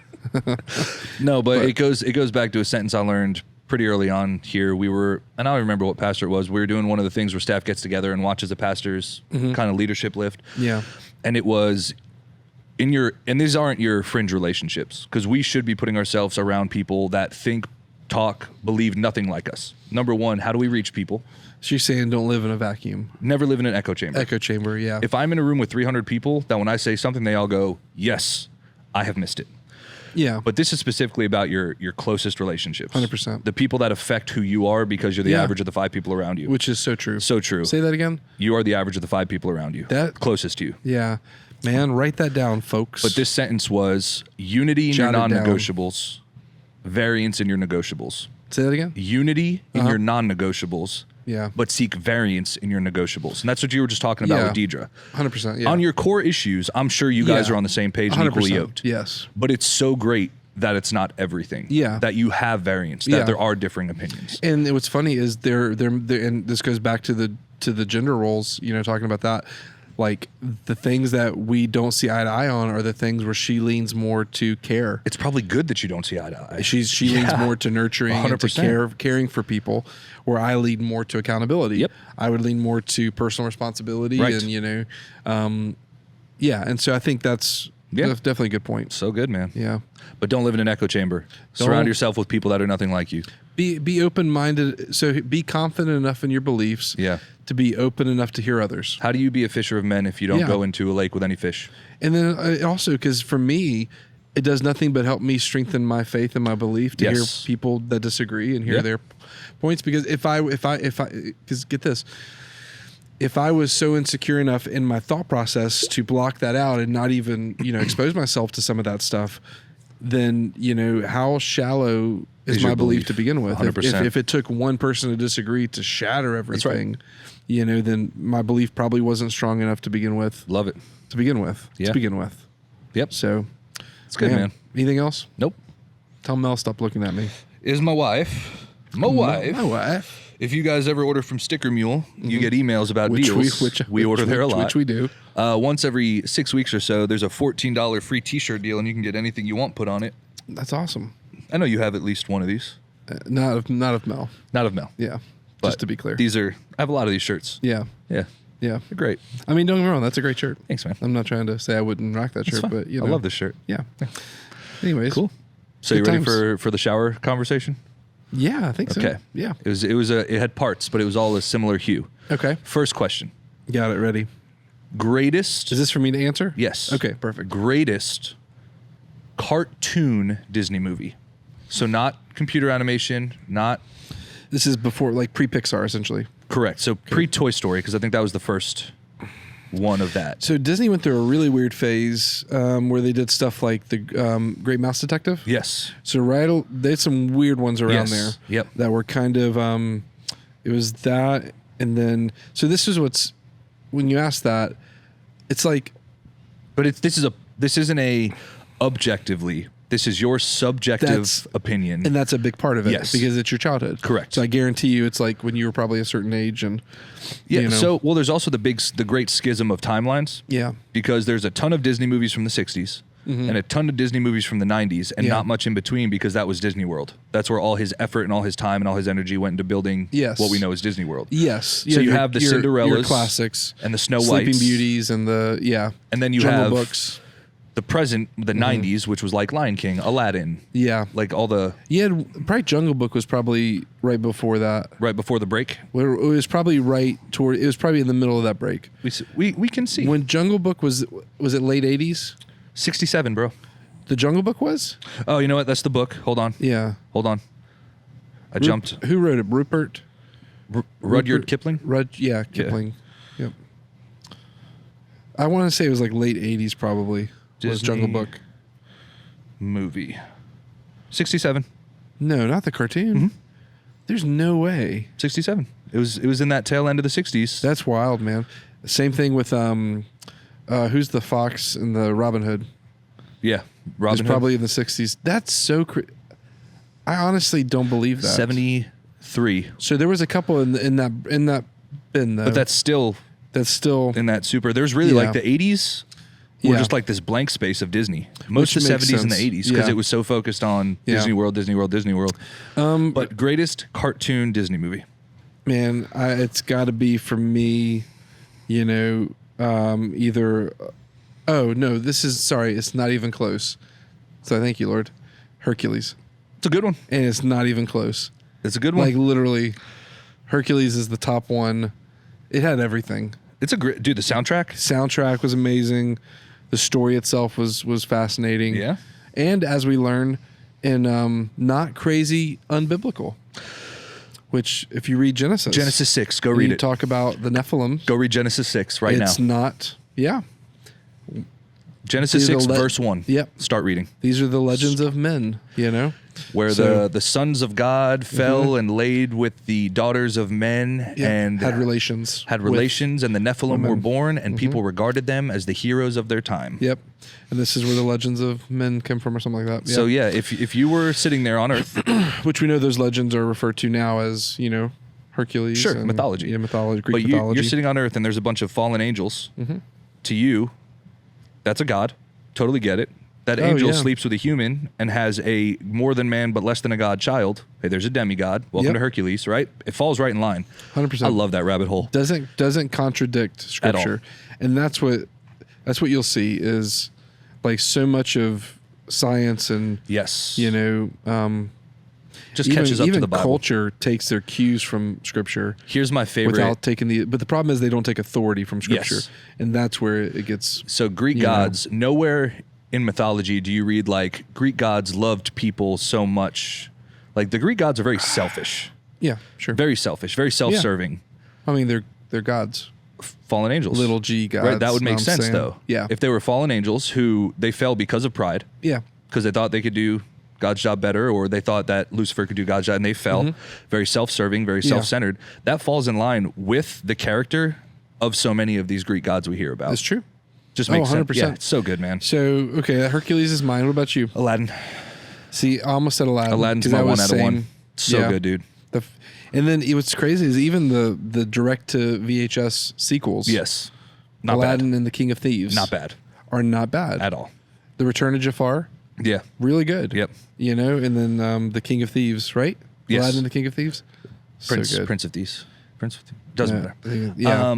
No, but it goes back to a sentence I learned pretty early on here. We were, and I don't remember what pastor it was. We were doing one of the things where staff gets together and watches the pastor's kind of leadership lift. Yeah. And it was and these aren't your fringe relationships, because we should be putting ourselves around people that think, talk, believe nothing like us. Number one, how do we reach people? So you're saying don't live in a vacuum. Never live in an echo chamber. Echo chamber, yeah. If I'm in a room with 300 people, that when I say something, they all go, yes, I have missed it. Yeah. But this is specifically about your closest relationships. 100%. The people that affect who you are, because you're the Yeah. average of the 5 people around you. Which is so true. So true. Say that again. You are the average of the 5 people around you. That- closest to you. Yeah. Man, write that down, folks. But this sentence was unity in your Jot it down. non-negotiables, variance in your negotiables. Say that again. Unity in your non-negotiables, Yeah. but seek variance in your negotiables. And that's what you were just talking about with Deidre. 100%. Yeah. On your core issues, I'm sure you guys Yeah. are on the same page and equally yoked. Yes. But it's so great that it's not everything. Yeah. That you have variance, that Yeah. there are differing opinions. And what's funny is they're and this goes back to the gender roles, talking about that. Like the things that we don't see eye to eye on are the things where she leans more to care. It's probably good that you don't see eye to eye. She leans more to nurturing and to 100%. caring for people, where I lean more to accountability. Yep. I would lean more to personal responsibility, Right. and and so I think that's definitely a good point. So good, man. Yeah. But don't live in an echo chamber. Surround yourself with people that are nothing like you. Be open-minded. So be confident enough in your beliefs. Yeah. To be open enough to hear others. How do you be a fisher of men if you don't Yeah. go into a lake with any fish? And then also, because for me, it does nothing but help me strengthen my faith and my belief to hear Yes. people that disagree and hear Yeah. their points. Because because get this, if I was so insecure enough in my thought process to block that out and not even expose myself to some of that stuff, then how shallow is Is my your belief belief. to begin with? 100%. If it took one person to disagree to shatter right. everything, then my belief probably wasn't strong enough to begin with. Love it. Yeah. Yep. So It's good, man. Anything else? Nope. Tell Mel stop looking at me. Is my wife. My wife. If you guys ever order from Sticker Mule, you get emails about deals. We order there a lot. Which we do. Once every 6 weeks or so, there's a $14 free T-shirt deal, and you can get anything you want put on it. That's awesome. I know you have at least one of these. Not of Mel. Not of Mel. Yeah. But Just to be clear. I have a lot of these shirts. Yeah. Yeah. Yeah. They're great. I mean, don't get me wrong. That's a great shirt. Thanks, man. I'm not trying to say I wouldn't rock that It's shirt, fine. but I love this shirt. Yeah. Anyways. Cool. So you Good ready times. for the shower conversation? Yeah, I think so. Okay. Yeah. It had parts, but it was all a similar hue. Okay. First question. Got it ready. Greatest. Is this for me to answer? Yes. Okay, perfect. Greatest cartoon Disney movie. So not computer animation, not This is before, like, pre-Pixar, essentially. correct. So pre-Toy Story, because I think that was the first one of that. So Disney went through a really weird phase where they did stuff like the Great Mouse Detective. Yes. So they had some weird ones around Yes. there. Yep. That were kind of it was that, and then this is what's when you ask that, it's like But this isn't a objectively. This is your subjective That's- opinion. and that's a big part of it. Yes. Because it's your childhood. Correct. So I guarantee you, it's like when you were probably a certain age, and yeah. So there's also the great schism of timelines. yeah, Because there's a ton of Disney movies from the 60s. and a ton of Disney movies from the 90s and not much in between because that was Disney World. That's where all his effort and all his time and all his energy went into building what we know as Disney World. Yes. So you have the Cinderellas, your classics, and the Snow Sleeping Whites, Beauties, and and then you Jungle have Books. The present, the 90s, which was like Lion King, Aladdin. Yeah. Like all the... Yeah, probably Jungle Book was probably right before that. Right before the break? It was probably it was probably in the middle of that break. We can see. When Jungle Book was it late 80s? 67, bro. The Jungle Book was? Oh, you know what? That's the book. Hold on. Yeah. Hold on. I jumped. Who wrote it? Rupert? Rudyard Kipling? Kipling. Yeah. Yep. I want to say it was like late 80s probably. Was Jungle Book. Movie. 67. No, not the cartoon. Mm-hmm. There's no way. 67. It was in that tail end of the 60s. That's wild, man. Same thing with who's the fox in the Robin Hood? Yeah, Robin Hood. Probably in the 60s. That's so I honestly don't believe that. 73. So there was a couple in that bin though. But that's still in that super. There's really like the 80s were just like this blank space of Disney. Most of the 70s and the 80s because it was so focused on Disney World, Disney World, Disney World. But greatest cartoon Disney movie. Man, it's got to be for me, either. Oh no, it's not even close. So thank you, Lord. Hercules. It's a good one, and it's not even close. It's a good one. Like literally, Hercules is the top one. It had everything. It's a great dude. The soundtrack was amazing. The story itself was fascinating. Yeah, and as we learn, in not crazy unbiblical. Which, if you read Genesis 6, go read it. Talk about the Nephilim. Go read Genesis 6 now. It's not. Yeah. Genesis 6, verse 1. Yep. Start reading. These are the legends of men, Where the sons of God fell and laid with the daughters of men and had relations. And the Nephilim were born, and people regarded them as the heroes of their time. Yep. And this is where the legends of men come from or something like that. Yep. So, if you were sitting there on Earth... which we know those legends are referred to now as, Hercules. Sure, mythology. Yeah, mythology, Greek mythology. You're sitting on Earth, and there's a bunch of fallen angels. Mm-hmm. To you... That's a god. Totally get it. That angel sleeps with a human and has a more than man but less than a god child. Hey, there's a demigod. Welcome to Hercules, right? It falls right in line. 100%. I love that rabbit hole. Doesn't contradict scripture. And that's what you'll see is like so much of science and just catches up to the Bible. Culture takes their cues from scripture. Here's my favorite. Without taking but the problem is they don't take authority from scripture. Yes. And that's where it gets. So Greek gods, nowhere in mythology do you read like Greek gods loved people so much. Like the Greek gods are very selfish. Yeah, sure. Very selfish, very self-serving. I mean, they're gods. Fallen angels. Little g gods. Right, that would make sense though. Yeah. If they were fallen angels who they fell because of pride. Yeah. Because they thought they could do God's job better, or they thought that Lucifer could do God's job, and they fell. Very self-serving, very self-centered. That falls in line with the character of so many of these Greek gods we hear about. That's true. Just makes 100%. Sense. Yeah, it's so good, man. So, okay, Hercules is mine. What about you? Aladdin. See, I almost said Aladdin. Aladdin's my 1 out of 1. So good, dude. And then what's crazy is even the direct to VHS sequels. Yes. Not Aladdin bad. And the King of Thieves. Not bad. Are not bad. At all. The Return of Jafar. Yeah. Really good. Yep. And then the King of Thieves, right? Yes. Aladdin and the King of Thieves. Prince of Thieves. Doesn't matter. Yeah.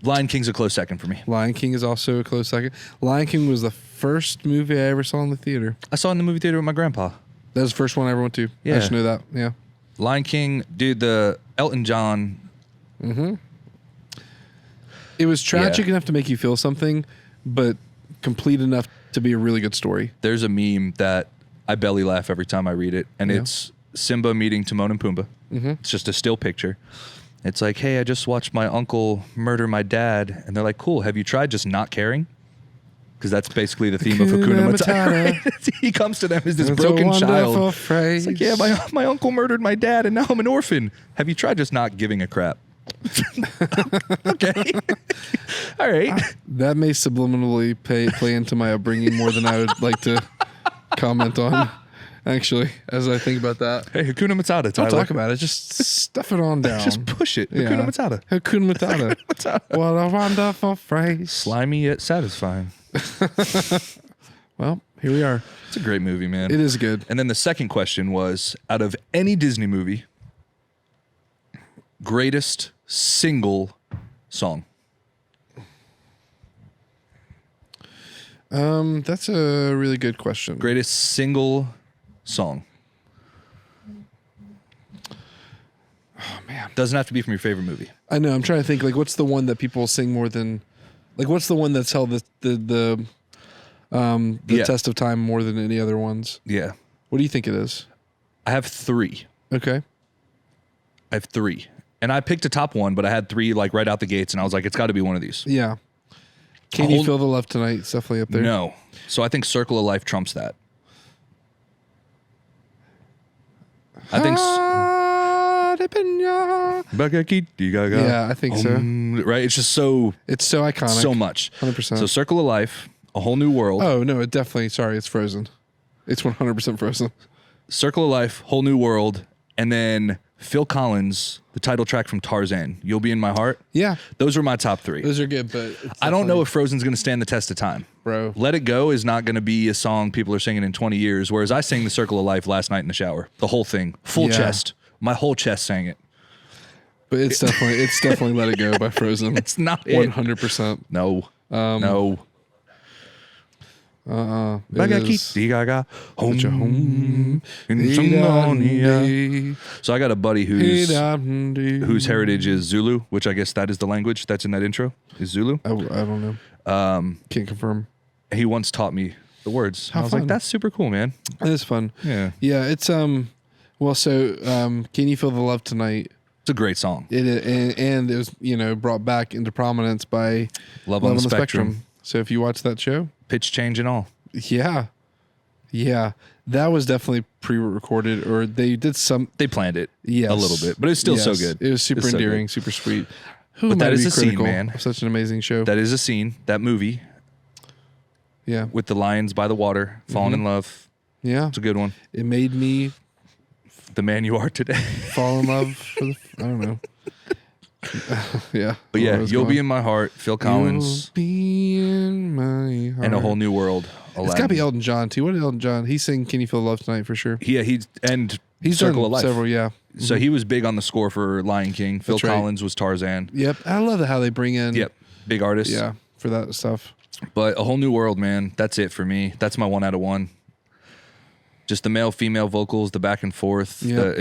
Lion King's a close second for me. Lion King is also a close second. Lion King was the first movie I ever saw in the theater. I saw it in the movie theater with my grandpa. That was the first one I ever went to. Yeah. I just know that. Yeah. Lion King, dude, the Elton John. Mm-hmm. It was tragic enough to make you feel something, but complete enough to be a really good story. There's a meme that I belly laugh every time I read it, and it's Simba meeting Timon and Pumbaa. Mm-hmm. It's just a still picture. It's like, hey, I just watched my uncle murder my dad. And they're like, cool, have you tried just not caring? Because that's basically the theme of Hakuna Matata. Right? He comes to them as this broken child. Phrase. It's like, yeah, my uncle murdered my dad, and now I'm an orphan. Have you tried just not giving a crap? Okay. All right. That may subliminally play into my upbringing more than I would like to comment on, actually, as I think about that. Hey, Hakuna Matata, Tyler. Don't talk about it. Just stuff it on down. Just push it. Hakuna Matata. Hakuna Matata. What a wonderful phrase. Slimy yet satisfying. Well, here we are. It's a great movie, man. It is good. And then the second question was, out of any Disney movie, greatest single song? That's a really good question. Greatest single song. Oh man, doesn't have to be from your favorite movie. I know. I'm trying to think. Like, what's the one that people sing more than? Like, what's the one that's held the test of time more than any other ones? Yeah. What do you think it is? I have 3. Okay. I have 3. And I picked a top one, but I had 3 like right out the gates, and I was like, it's got to be one of these. Yeah. Can you feel the love tonight? It's definitely up there. No. So I think Circle of Life trumps that. I think. Yeah, I think so. Right? It's just so. It's so iconic. So much. 100%. So Circle of Life, A Whole New World. Oh, no, it definitely. Sorry, it's Frozen. It's 100% Frozen. Circle of Life, Whole New World, and then Phil Collins, the title track from Tarzan, You'll Be in My Heart. Yeah. Those were my top 3. Those are good, but I don't know if Frozen's going to stand the test of time. Bro. Let It Go is not going to be a song people are singing in 20 years, whereas I sang The Circle of Life last night in the shower. The whole thing. Full chest. My whole chest sang it. But it's definitely Let It Go by Frozen. It's not 100%. No. No. So I got a buddy whose heritage is Zulu, which I guess that is the language that's in that intro, is Zulu. I don't know. Can't confirm. He once taught me the words. I was fun. like, that's super cool, man. It is fun. Yeah. Yeah, it's well, so Can You Feel the Love Tonight? It's a great song. And it was, brought back into prominence by Love on the Spectrum. So if you watch that show, Pitch change and all. yeah, that was definitely pre-recorded, or they did some. They planned it, yes, a little bit, but it's still so good. It was super endearing, super sweet. But that is a scene, man. Of such an amazing show. That is a scene. That movie. Yeah, with the lions by the water, falling in love. Yeah, it's a good one. It made me the man you are today. Fall in love. I don't know. Yeah, but yeah, You'll Be in My Heart, Phil Collins. You'll be in my heart. And A Whole New World. Aladdin. It's got to be Elton John too. What did Elton John? He sang "Can You Feel the Love Tonight" for sure. Yeah, he's Circle done of Life. Several, yeah. So he was big on the score for Lion King. Phil Collins was Tarzan. Yep, I love how they bring in. Yep, big artists. Yeah, for that stuff. But A Whole New World, man, that's it for me. That's my 1 out of 1. Just the male, female vocals, the back and forth. Yeah,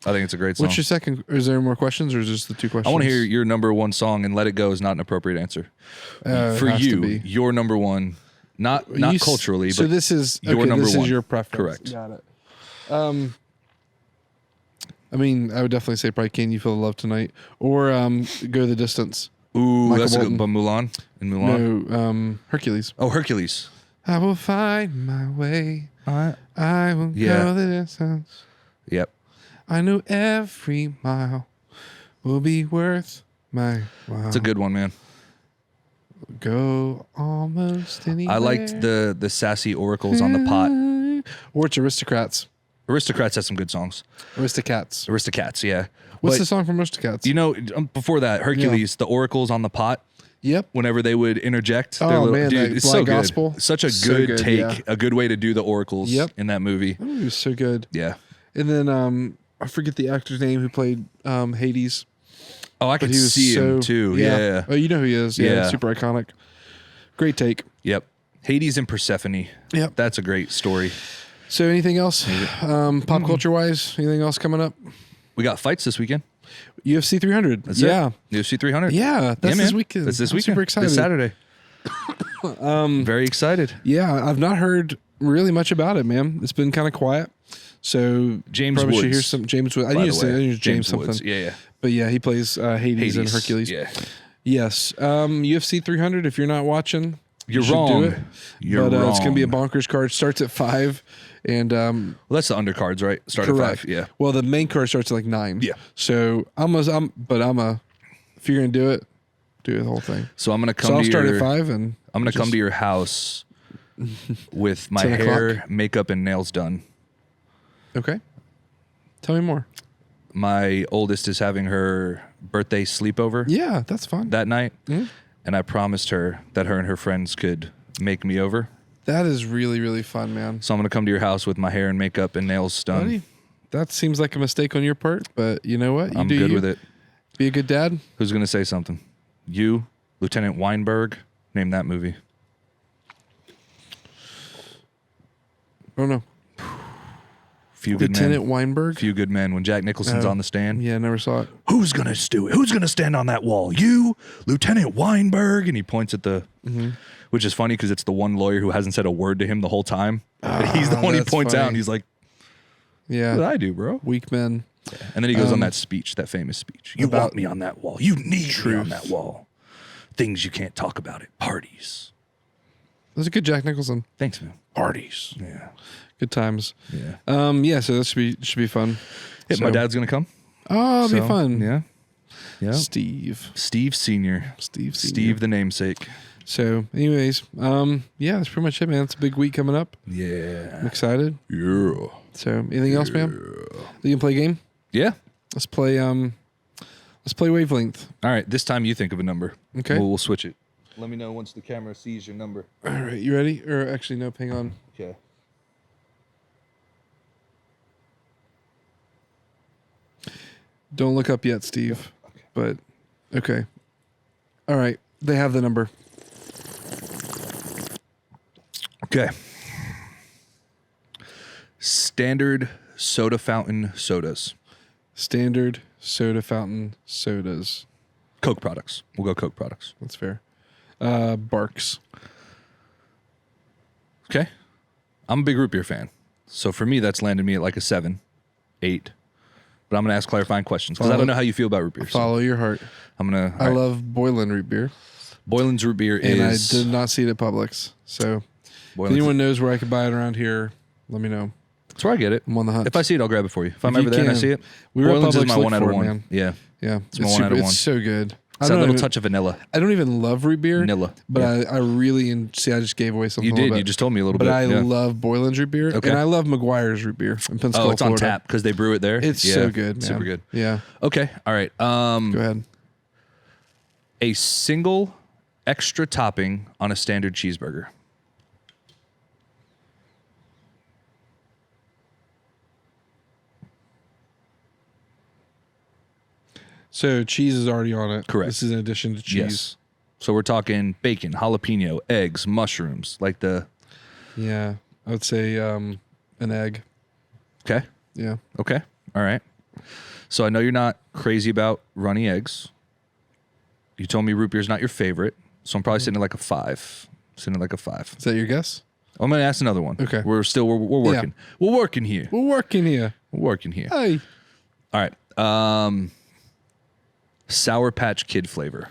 I think it's a great song. What's your second? Is there more questions, or is this the 2 questions? I want to hear your number 1 song, and Let It Go is not an appropriate answer. For you, your number 1, not culturally, so but this is your number this 1. Is your preference. Correct. Got it. I mean, I would definitely say probably "Can You Feel the Love Tonight" or "Go the Distance." Ooh, Michael that's Bolton. a good. But Mulan? In Mulan? No, Hercules. Oh, Hercules. I will find my way. I will go the distance. Yep. I know every mile will be worth my while. It's a good one, man. Go almost anywhere. I liked the sassy oracles on the pot. Or it's Aristocrats. Aristocrats has some good songs. Aristocats, yeah. What's the song from Aristocats? You know, before that, Hercules, the oracles on the pot. Yep. Whenever they would interject, man, dude, it's so gospel. good. Such a good take, a good way to do the oracles in that movie. That movie was so good. Yeah. And then I forget the actor's name who played Hades. Oh, I could see him too. Yeah. Oh, you know who he is. Yeah. Super iconic. Great take. Yep. Hades and Persephone. Yep. That's a great story. So anything else? Pop culture wise, anything else coming up? We got fights this weekend. UFC 300. That's it. UFC 300. Yeah, that's this weekend. That's this weekend. Super excited. This Saturday. Very excited. Yeah, I've not heard really much about it, man. It's been kind of quiet. So James probably Woods. should hear some James Woods. I need to say James something. Woods. Yeah. But yeah, he plays Hades and Hercules. Yeah. Yes. UFC 300. If you're not watching, you're you wrong. Do it. You're wrong. It's gonna be a bonkers card. Starts at 5, and well, that's the undercards, right? Start correct. at 5. Yeah. Well, the main card starts at like 9. Yeah. So if you're gonna do it the whole thing. So I'm gonna come. So I'll to start your, at 5, and I'm gonna come to your house with my hair, makeup, and nails done. Okay. Tell me more. My oldest is having her birthday sleepover. Yeah, that's fun. That night, and I promised her that her and her friends could make me over. That is really, really fun, man. So I'm gonna come to your house with my hair and makeup and nails done. Buddy, that seems like a mistake on your part, but you know what? I'm good with it. Be a good dad. Who's gonna say something? You, Lieutenant Weinberg. Name that movie. Oh no. Few Good Men. Lieutenant Weinberg. Few Good Men. When Jack Nicholson's on the stand. Yeah, never saw it. Who's gonna do it? Who's gonna stand on that wall? You, Lieutenant Weinberg. And he points at the, which is funny because it's the one lawyer who hasn't said a word to him the whole time. He's the one he points out, and he's like, "Yeah, what did I do, bro? Weak men." Yeah. And then he goes on that speech, that famous speech. You want me on that wall. You need me on that wall. Things you can't talk about at parties. That was a good Jack Nicholson. Thanks, man. Parties. Yeah. Good times. Yeah. Yeah. So that should be fun. Yeah, So, my dad's gonna come. Oh, it'll be fun. Yeah. Yeah. Steve Senior. Steve the namesake. So, anyways, yeah, that's pretty much it, man. It's a big week coming up. Yeah. I'm excited. Yeah. So, anything else, man? You can play a game? Yeah. Let's play Wavelength. All right. This time you think of a number. Okay. We'll switch it. Let me know once the camera sees your number. All right, you ready? Or actually, no, hang on. Okay. Don't look up yet, Steve. Okay. But okay. All right, they have the number. Okay. Standard soda fountain sodas. Standard soda fountain sodas. Coke products. We'll go Coke products. That's fair. Barks. Okay. I'm a big root beer fan. So for me, that's landed me at like a 7, 8. But I'm going to ask clarifying questions because I don't know how you feel about root beer. Follow your heart. I'm going to. I love Boylan root beer. Boylan's root beer And is. I did not see it at Publix. So Boylan's, if anyone knows where I could buy it around here, let me know. that's where I get it. I'm on the hunt. If I see it, I'll grab it for you. If I'm you ever there and I can. see it, We were at Boylan's is Publix, my look 1 out of for it, 1. man. Yeah. Yeah, It's my 1 out of 1. It's so good. It's that little touch of vanilla. I don't even love root beer. Vanilla. But Yeah. I really see. I just gave away something. You a little did. bit. You just told me a little But bit. I yeah. love Boylan's root beer, Okay. and I love McGuire's root beer in Pensacola, Oh, it's on Florida. tap because they brew it there. It's Yeah. so good, man. Super good. Yeah. Okay. All right. Go ahead. A single extra topping on a standard cheeseburger. So cheese is already on it. Correct. This is in addition to cheese. Yes. So we're talking bacon, jalapeno, eggs, mushrooms, like the. Yeah, I would say an egg. Okay. Yeah. Okay. All right. So I know you're not crazy about runny eggs. You told me root beer is not your favorite, so I'm probably sitting at like a 5. Sitting at like a 5. Is that your guess? I'm gonna ask another one. Okay. We're working. Yeah. We're working here. We're working here. We're working here. Hey. All right. Sour Patch Kid flavor.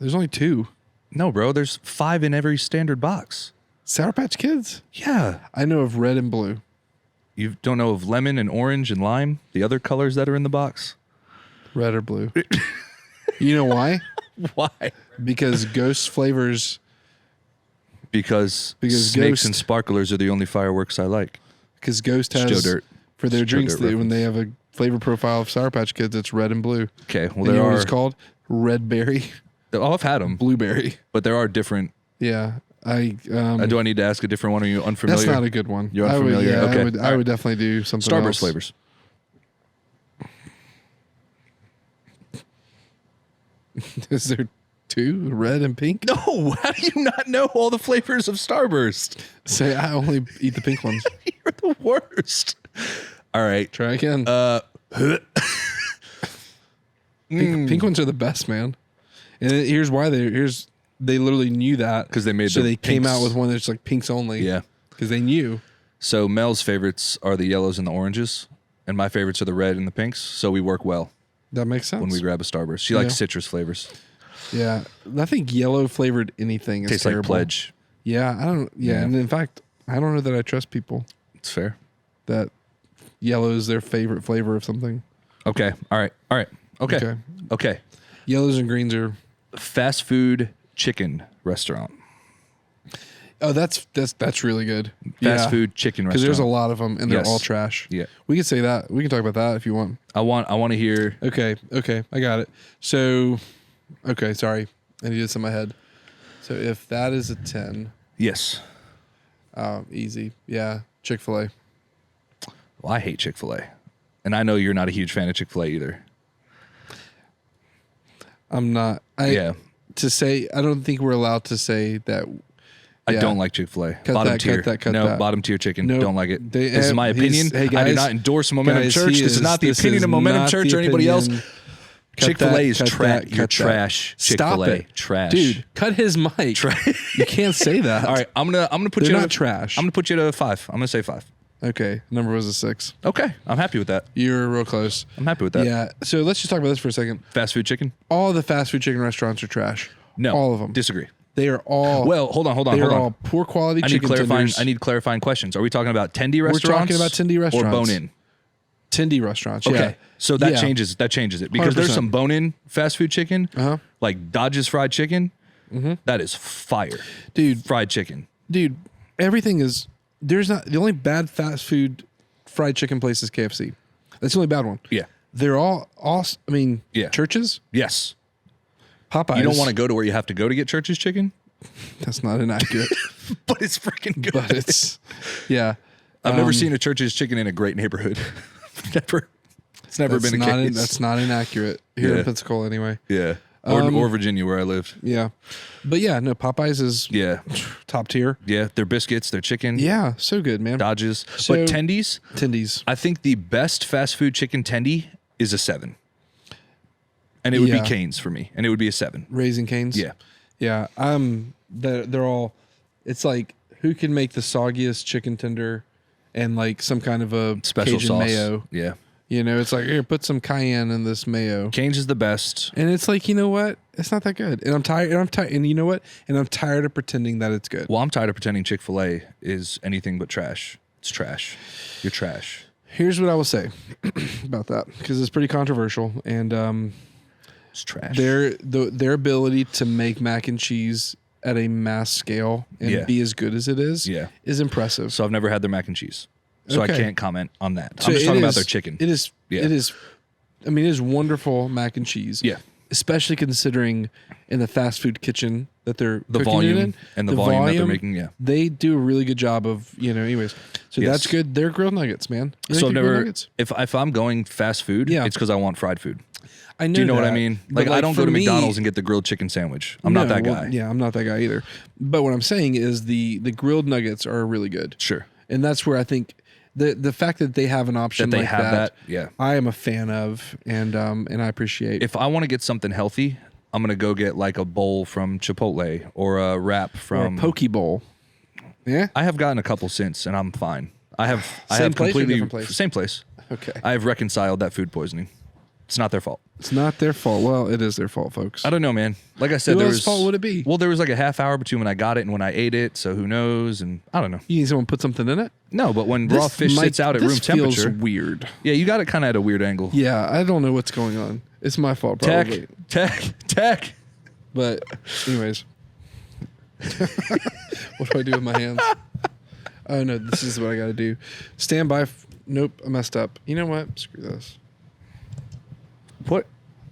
There's only 2. No, bro. There's 5 in every standard box. Sour Patch Kids? Yeah. I know of red and blue. You don't know of lemon and orange and lime, the other colors that are in the box? Red or blue. You know why? Why? Because Ghost flavors. Because snakes Ghost- and sparklers are the only fireworks I like. Because Ghost Joe has Dirt. for their It's Joe drinks Dirt when they have a flavor profile of Sour Patch Kids, it's red and blue. Okay. Well, And there you know are. what it's called? Red berry, Oh, I've had them, blueberry. but there are different. Yeah, Do I need to ask a different one? Are you unfamiliar? That's not a good one. You're unfamiliar? I would, Okay. I would definitely do something Starburst else. flavors. Is there 2, red and pink? No. How do you not know all the flavors of Starburst? Say I only eat the pink ones. You're the worst. All right. Try again. Pink ones are the best, man. And here's why they literally knew that 'Cause they made so the they came out pinks. with one that's like pinks only. Yeah. because they knew. So Mel's favorites are the yellows and the oranges, and my favorites are the red and the pinks. So we work well That makes sense. when we grab a Starburst. She likes Yeah. citrus flavors. Yeah, I think yellow flavored anything is Tastes terrible. like Pledge. Yeah, I don't. Yeah, Yeah. and in fact, I don't know that I trust people It's fair. that yellow is their favorite flavor of something. Okay. All right. All right. Okay. Okay. Okay. Yellows and greens are. Fast food chicken restaurant. Oh, that's really good. Fast food chicken because restaurant. there's a lot of them and they're Yes. all trash. Yeah. We could say that. We can talk about that if you want. I want to hear. Okay, I got it. So, okay, sorry, I needed this in my head. So if that is a 10, Yes. Easy. Yeah. Chick-fil-A. Well, I hate Chick-fil-A. And I know you're not a huge fan of Chick-fil-A either. I'm not. To say, I don't think we're allowed to say that. I don't like Chick-fil-A. Bottom tier. Cut no, that. bottom tier chicken. Nope. Don't like it. This is my opinion. Hey guys, I do not endorse Momentum Church. This is not the opinion of Momentum Church or anybody else. Chick-fil-A is trash. You're trash. Chick-fil-A. Stop it. Trash. Dude, cut his mic. You can't say that. All right, I'm gonna put They're you not at trash. I'm gonna put you at a 5. I'm gonna say 5. Okay, number was a 6. Okay, I'm happy with that. You're real close. I'm happy with that. Yeah. So let's just talk about this for a second. Fast food chicken? All the fast food chicken restaurants are trash. No, all of them. Disagree. They are all. Well, hold on. They are all poor quality chicken tenders. I need clarifying questions. Are we talking about tendy restaurants? We're talking about tendy restaurants or bone-in. Tendy restaurants. Okay, yeah. so that changes it because 100%. there's some bone-in fast food chicken, Uh-huh. like Dodge's fried chicken. That is fire, dude. Fried chicken, dude. Everything is. There's not the only bad fast food fried chicken place is KFC. That's the only bad one. Yeah, they're all awesome. I mean, yeah. Churches. Yes. Popeyes. You don't want to go to where you have to go to get Church's chicken? That's not inaccurate. But it's freaking good. But it's, yeah. I've never seen a Church's chicken in a great neighborhood. Never. It's never been a case. That's not inaccurate here in Pensacola anyway. Yeah. Or Virginia where I lived. Yeah. But yeah, no, Popeyes is top tier. Yeah. Their biscuits, their chicken. Yeah. So good, man. Dodges. So, but tendies. I think the best fast food chicken tendy is a 7. And it would be Cane's for me. And it would be a 7. Raising Cane's? Yeah. Yeah. They're all, it's like, who can make the soggiest chicken tender and like some kind of a special Cajun sauce. mayo? Yeah. You know, it's like, here, put some cayenne in this mayo. Cane's is the best. And it's like, you know what? It's not that good. And I'm tired. And you know what? And I'm tired of pretending that it's good. Well, I'm tired of pretending Chick-fil-A is anything but trash. It's trash. You're trash. Here's what I will say about that, because it's pretty controversial. And it's trash. Their ability to make mac and cheese at a mass scale and be as good as it is impressive. So I've never had their mac and cheese. So I can't comment on that. So I'm just talking about their chicken. It is. It is. I mean, it is wonderful mac and cheese. Yeah. Especially considering in the fast food kitchen that they're the cooking volume it in, and the volume that they're making. Yeah. They do a really good job of, anyways. So that's good. They're grilled nuggets, man. So I've never, if I'm going fast food, it's because I want fried food. I know. Do you know what I mean? Like I don't go to McDonald's and get the grilled chicken sandwich. I'm not that guy. Yeah, I'm not that guy either. But what I'm saying is the grilled nuggets are really good. Sure. And that's where I think the fact that they have an option that they like have that, I am a fan of, and I appreciate. If I want to get something healthy, I'm gonna go get like a bowl from Chipotle or a wrap from Poke Bowl. Yeah, I have gotten a couple since, and I'm fine. I have place or completely different place? Same place. Okay. I have reconciled that food poisoning. It's not their fault. It's not their fault. Well, it is their fault, folks. I don't know, man. Like I said, Whose fault would it be? Well, there was like a half hour between when I got it and when I ate it, so who knows? And I don't know. You need someone to put something in it? No, but when raw fish sits out at room temperature, feels weird. Yeah, you got it kind of at a weird angle. Yeah, I don't know what's going on. It's my fault, probably. Tech. But, anyways, what do I do with my hands? Oh no, this is what I got to do. Stand by. Nope, I messed up. You know what? Screw this. What?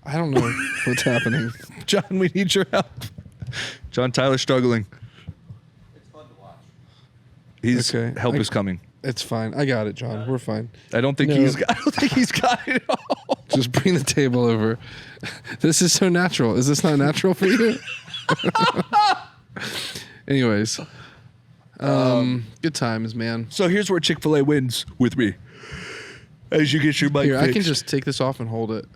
I don't know what's happening. John, we need your help. John Tyler's struggling. It's fun to watch. He's help is coming. It's fine. I got it, John. We're fine. I don't think he's got it at all. Just bring the table over. This is so natural. Is this not natural for you? Anyways, good times, man. So here's where Chick-fil-A wins with me. As you get your mic Here, fixed. I can just take this off and hold it.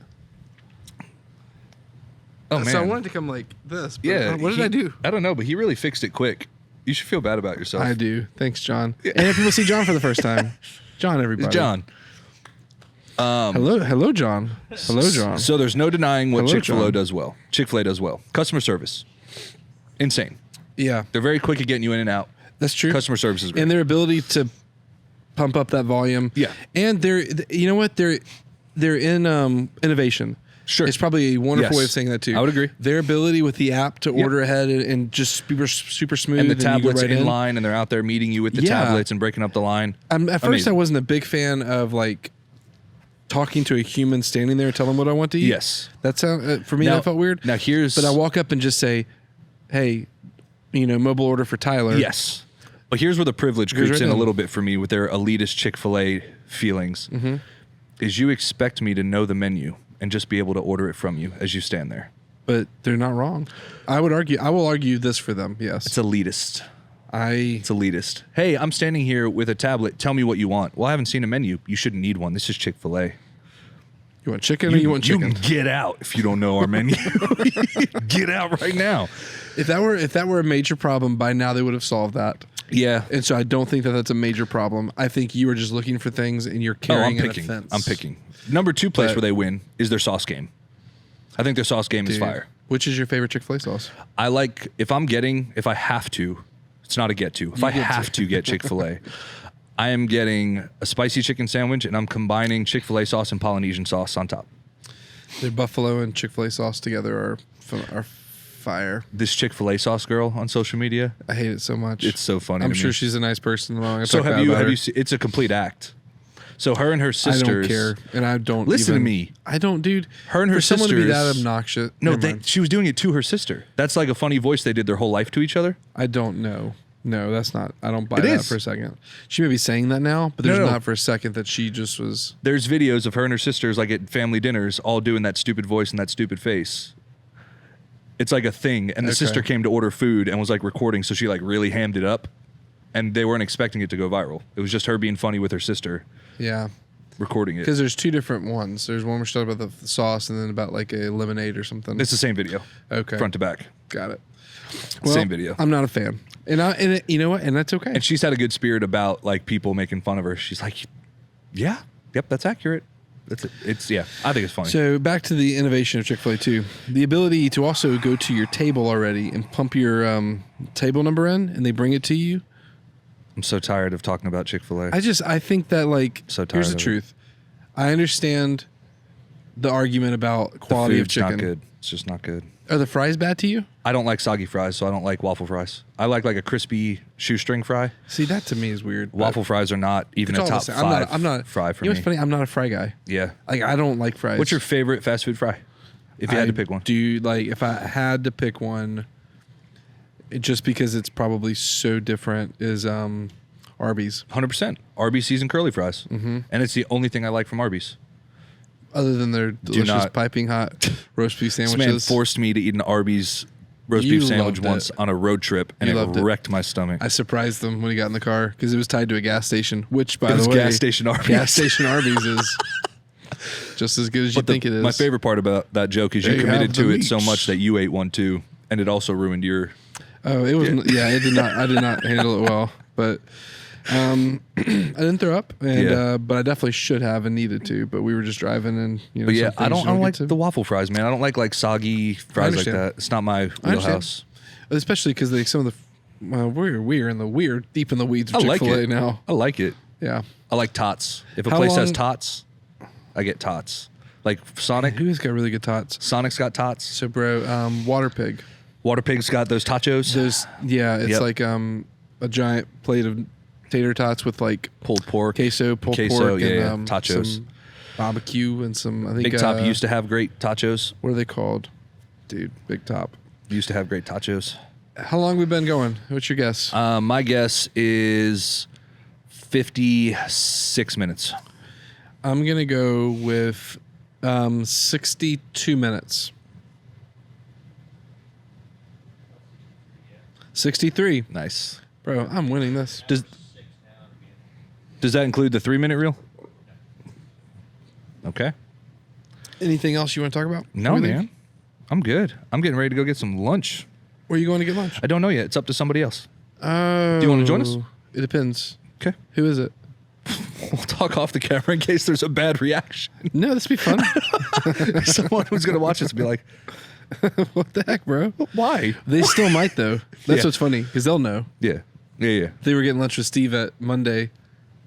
Oh, man. So I wanted to come like this. But Yeah. what did I do? I don't know, but he really fixed it quick. You should feel bad about yourself. I do. Thanks, John. And if people see John for the first time, John, everybody. It's John. Hello, John. Hello, John. So there's no denying what Hello, Chick-fil-A John. does well. Chick-fil-A does well. Customer service. Insane. Yeah, They're very quick at getting you in and out. that's true. Customer service is great. And their ability to pump up that volume. Yeah. And you know what? They're in innovation. Sure. It's probably a wonderful Yes. way of saying that too. I would agree. Their ability with the app to order ahead and just super smooth. and the you go tablets right in line, and they're out there meeting you with the Yeah. tablets and breaking up the line. At first, Amazing. I wasn't a big fan of like talking to a human standing there and telling them what I want to eat. Yes. That sound for me Now- that felt weird. now here's- but I walk up and just say, "Hey, mobile order for Tyler." Yes. But here's where the privilege creeps right in a then. little bit for me with their elitist Chick-fil-A feelings. Mm-hmm. Is you expect me to know the menu and just be able to order it from you as you stand there. But they're not wrong. I will argue this for them. Yes. It's elitist. It's It's elitist. Hey, I'm standing here with a tablet. Tell me what you want. Well, I haven't seen a menu. You shouldn't need one. This is Chick-fil-A. You want chicken or you want chicken? You can get out if you don't know our menu. Get out right now. If that were a major problem, by now they would have solved that. Yeah. And so I don't think that that's a major problem. I think you were just looking for things and you're carrying an offense. I'm picking. Number 2 place But- where they win is their sauce game. I think their sauce game is Dude, fire. Which is your favorite Chick-fil-A sauce? I like, if I have to, it's not a get to. If I have to get Chick-fil-A, I am getting a spicy chicken sandwich and I'm combining Chick-fil-A sauce and Polynesian sauce on top. Their buffalo and Chick-fil-A sauce together are fire. This Chick-fil-A sauce girl on social media, I hate it so much. it's so funny. I'm to sure me. she's a nice person. So have you seen, it's a complete act. So her and her sisters. I don't care, and I don't Listen even, to me. I don't, dude. Her and her for someone to be that sisters- obnoxious. No, never mind. she was doing it to her sister. That's like a funny voice they did their whole life to each other. I don't know. No, that's not. I don't buy It that is. for a second. She may be saying that now, but there's No. not for a second that she just was. There's videos of her and her sisters like at family dinners all doing that stupid voice and that stupid face. It's like a thing. And the Okay. sister came to order food and was like recording, so she like really hammed it up. And they weren't expecting it to go viral. It was just her being funny with her sister Yeah, recording it. because there's two different ones. There's one where she talked about the sauce, and then about like a lemonade or something. It's the same video. Okay. Front to back. Got it. Same video. I'm not a fan, and you know what? And that's okay. And she's had a good spirit about like people making fun of her. She's like, yeah, yep, that's accurate. That's it. It's yeah, I think it's funny. So back to the innovation of Chick-fil-A too. The ability to also go to your table already and pump your table number in, and they bring it to you. I'm so tired of talking about Chick-fil-A. I think that like So tired here's the of it. truth. I understand the argument about The quality of food's chicken. not good. It's just not good. Are the fries bad to you? I don't like soggy fries, so I don't like waffle fries. I like a crispy shoestring fry. See, that to me is weird. but Waffle fries are not even it's a all the top same. 5 I'm not fry for you know me. what's funny? I'm not a fry guy. Yeah. Like I don't like fries. What's your favorite fast food fry? If you had to pick one. Do like if I had to pick one, just because it's probably so different is Arby's. 100%. Arby's seasoned curly fries. Mm-hmm. And it's the only thing I like from Arby's. Other than their delicious not- piping hot roast beef This sandwiches. man forced me to eat an Arby's roast You beef sandwich loved once it. on a road trip, and You it loved it. wrecked my stomach. I surprised them when he got in the car because it was tied to a gas station, which, by It was the way, gas station Arby's. Gas station Arby's is just as good as you think it is. My favorite part about that joke is There you you committed have the to it so meats. much that you ate one too, and it also ruined your. Oh, it wasn't. Yeah, it did not. I did not handle it well, but I didn't throw up, and Yeah. but I definitely should have and needed to. But we were just driving, and you know. But yeah, some I things don't you like get to. the waffle fries, man. I don't like soggy fries like understand. that. It's not my I understand. wheelhouse. Especially because some of the we're in the weird, deep in the weeds of I like Chick-fil-A it now. I like it. Yeah. I like tots. If a How place has long- tots, I get tots. Like Sonic. Who has got really good tots? Sonic's got tots. So, bro, Water Pig. Water Pig's got those tachos. There's it's Yep. like a giant plate of tater tots with like Pulled pork. queso, pulled Queso, pork, yeah, and tachos. some barbecue and some. I think Big Top used to have great tachos. What are they called, dude? Big Top. Used to have great tachos. How long we been going? What's your guess? My guess is 56 minutes. I'm gonna go with 62 minutes. 63. Nice. Bro, I'm winning this. Does that include the 3-minute reel? Okay. Anything else you want to talk about? No, Anything? man. I'm good. I'm getting ready to go get some lunch. Where are you going to get lunch? I don't know yet. It's up to somebody else. Oh. Do you wanna join us? It depends. Okay. Who is it? We'll talk off the camera in case there's a bad reaction. No, this would be fun. Someone who's going to watch this will be like, What the heck, bro? why? They still might, though. That's Yeah. what's funny, because they'll know. Yeah. Yeah. They were getting lunch with Steve at Monday.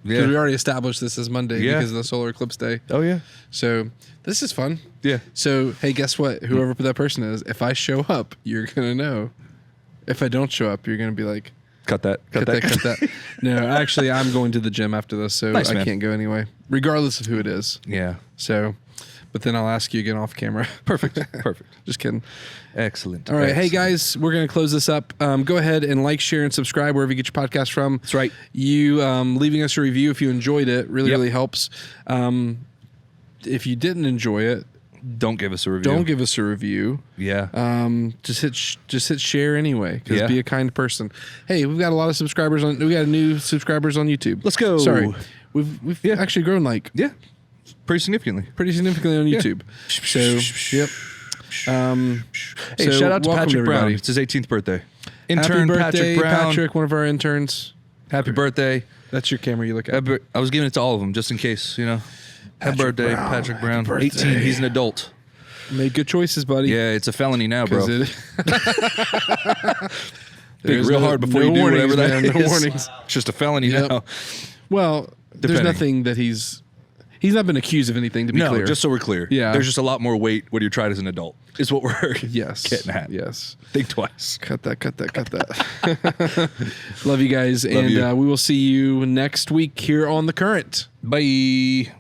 Because we Yeah. already established this as Monday Yeah. because of the solar eclipse day. Oh, yeah. So this is fun. Yeah. So, hey, guess what? Whoever that person is, if I show up, you're going to know. If I don't show up, you're going to be like, Cut that. cut that. No, actually, I'm going to the gym after this, so Nice, I man. can't go anyway, regardless of who it is. Yeah. So, but then I'll ask you again off camera. Perfect. Just kidding. Excellent. All right. Hey, Excellent. guys, we're going to close this up. Go ahead and like, share, and subscribe wherever you get your podcast from. That's right. You leaving us a review if you enjoyed it really, Yep. really helps. If you didn't enjoy it, Don't give us a review. don't give us a review. Yeah. Just hit share anyway. Because Yeah. be a kind person. Hey, we've got a lot of subscribers on. We got new subscribers on YouTube. Let's go. Sorry, we've actually grown Yeah. Pretty significantly. on YouTube. So yep. Hey, So shout out to welcome, Patrick Brown. everybody. It's his 18th birthday. Happy Intern birthday, Patrick Brown. Patrick, one of our interns. Happy birthday. That's your camera you look at. I was giving it to all of them just in case, you know. Happy Patrick birthday, Brown. Patrick Happy Brown. birthday. 18. He's an adult. Make good choices, buddy. Yeah, it's a felony now, bro. 'Cause it- Think There's real no- hard before no you do warnings, whatever that man, no is. warnings. It's just a felony Yep. now. Well, there's Depending. nothing that he's not been accused of anything, to be No, clear. just so we're clear. Yeah. There's just a lot more weight when you're tried as an adult. Is what we're yes. getting at. Yes. Think twice. Cut that. Love you guys. Love and you. We will see you next week here on The Current. Bye.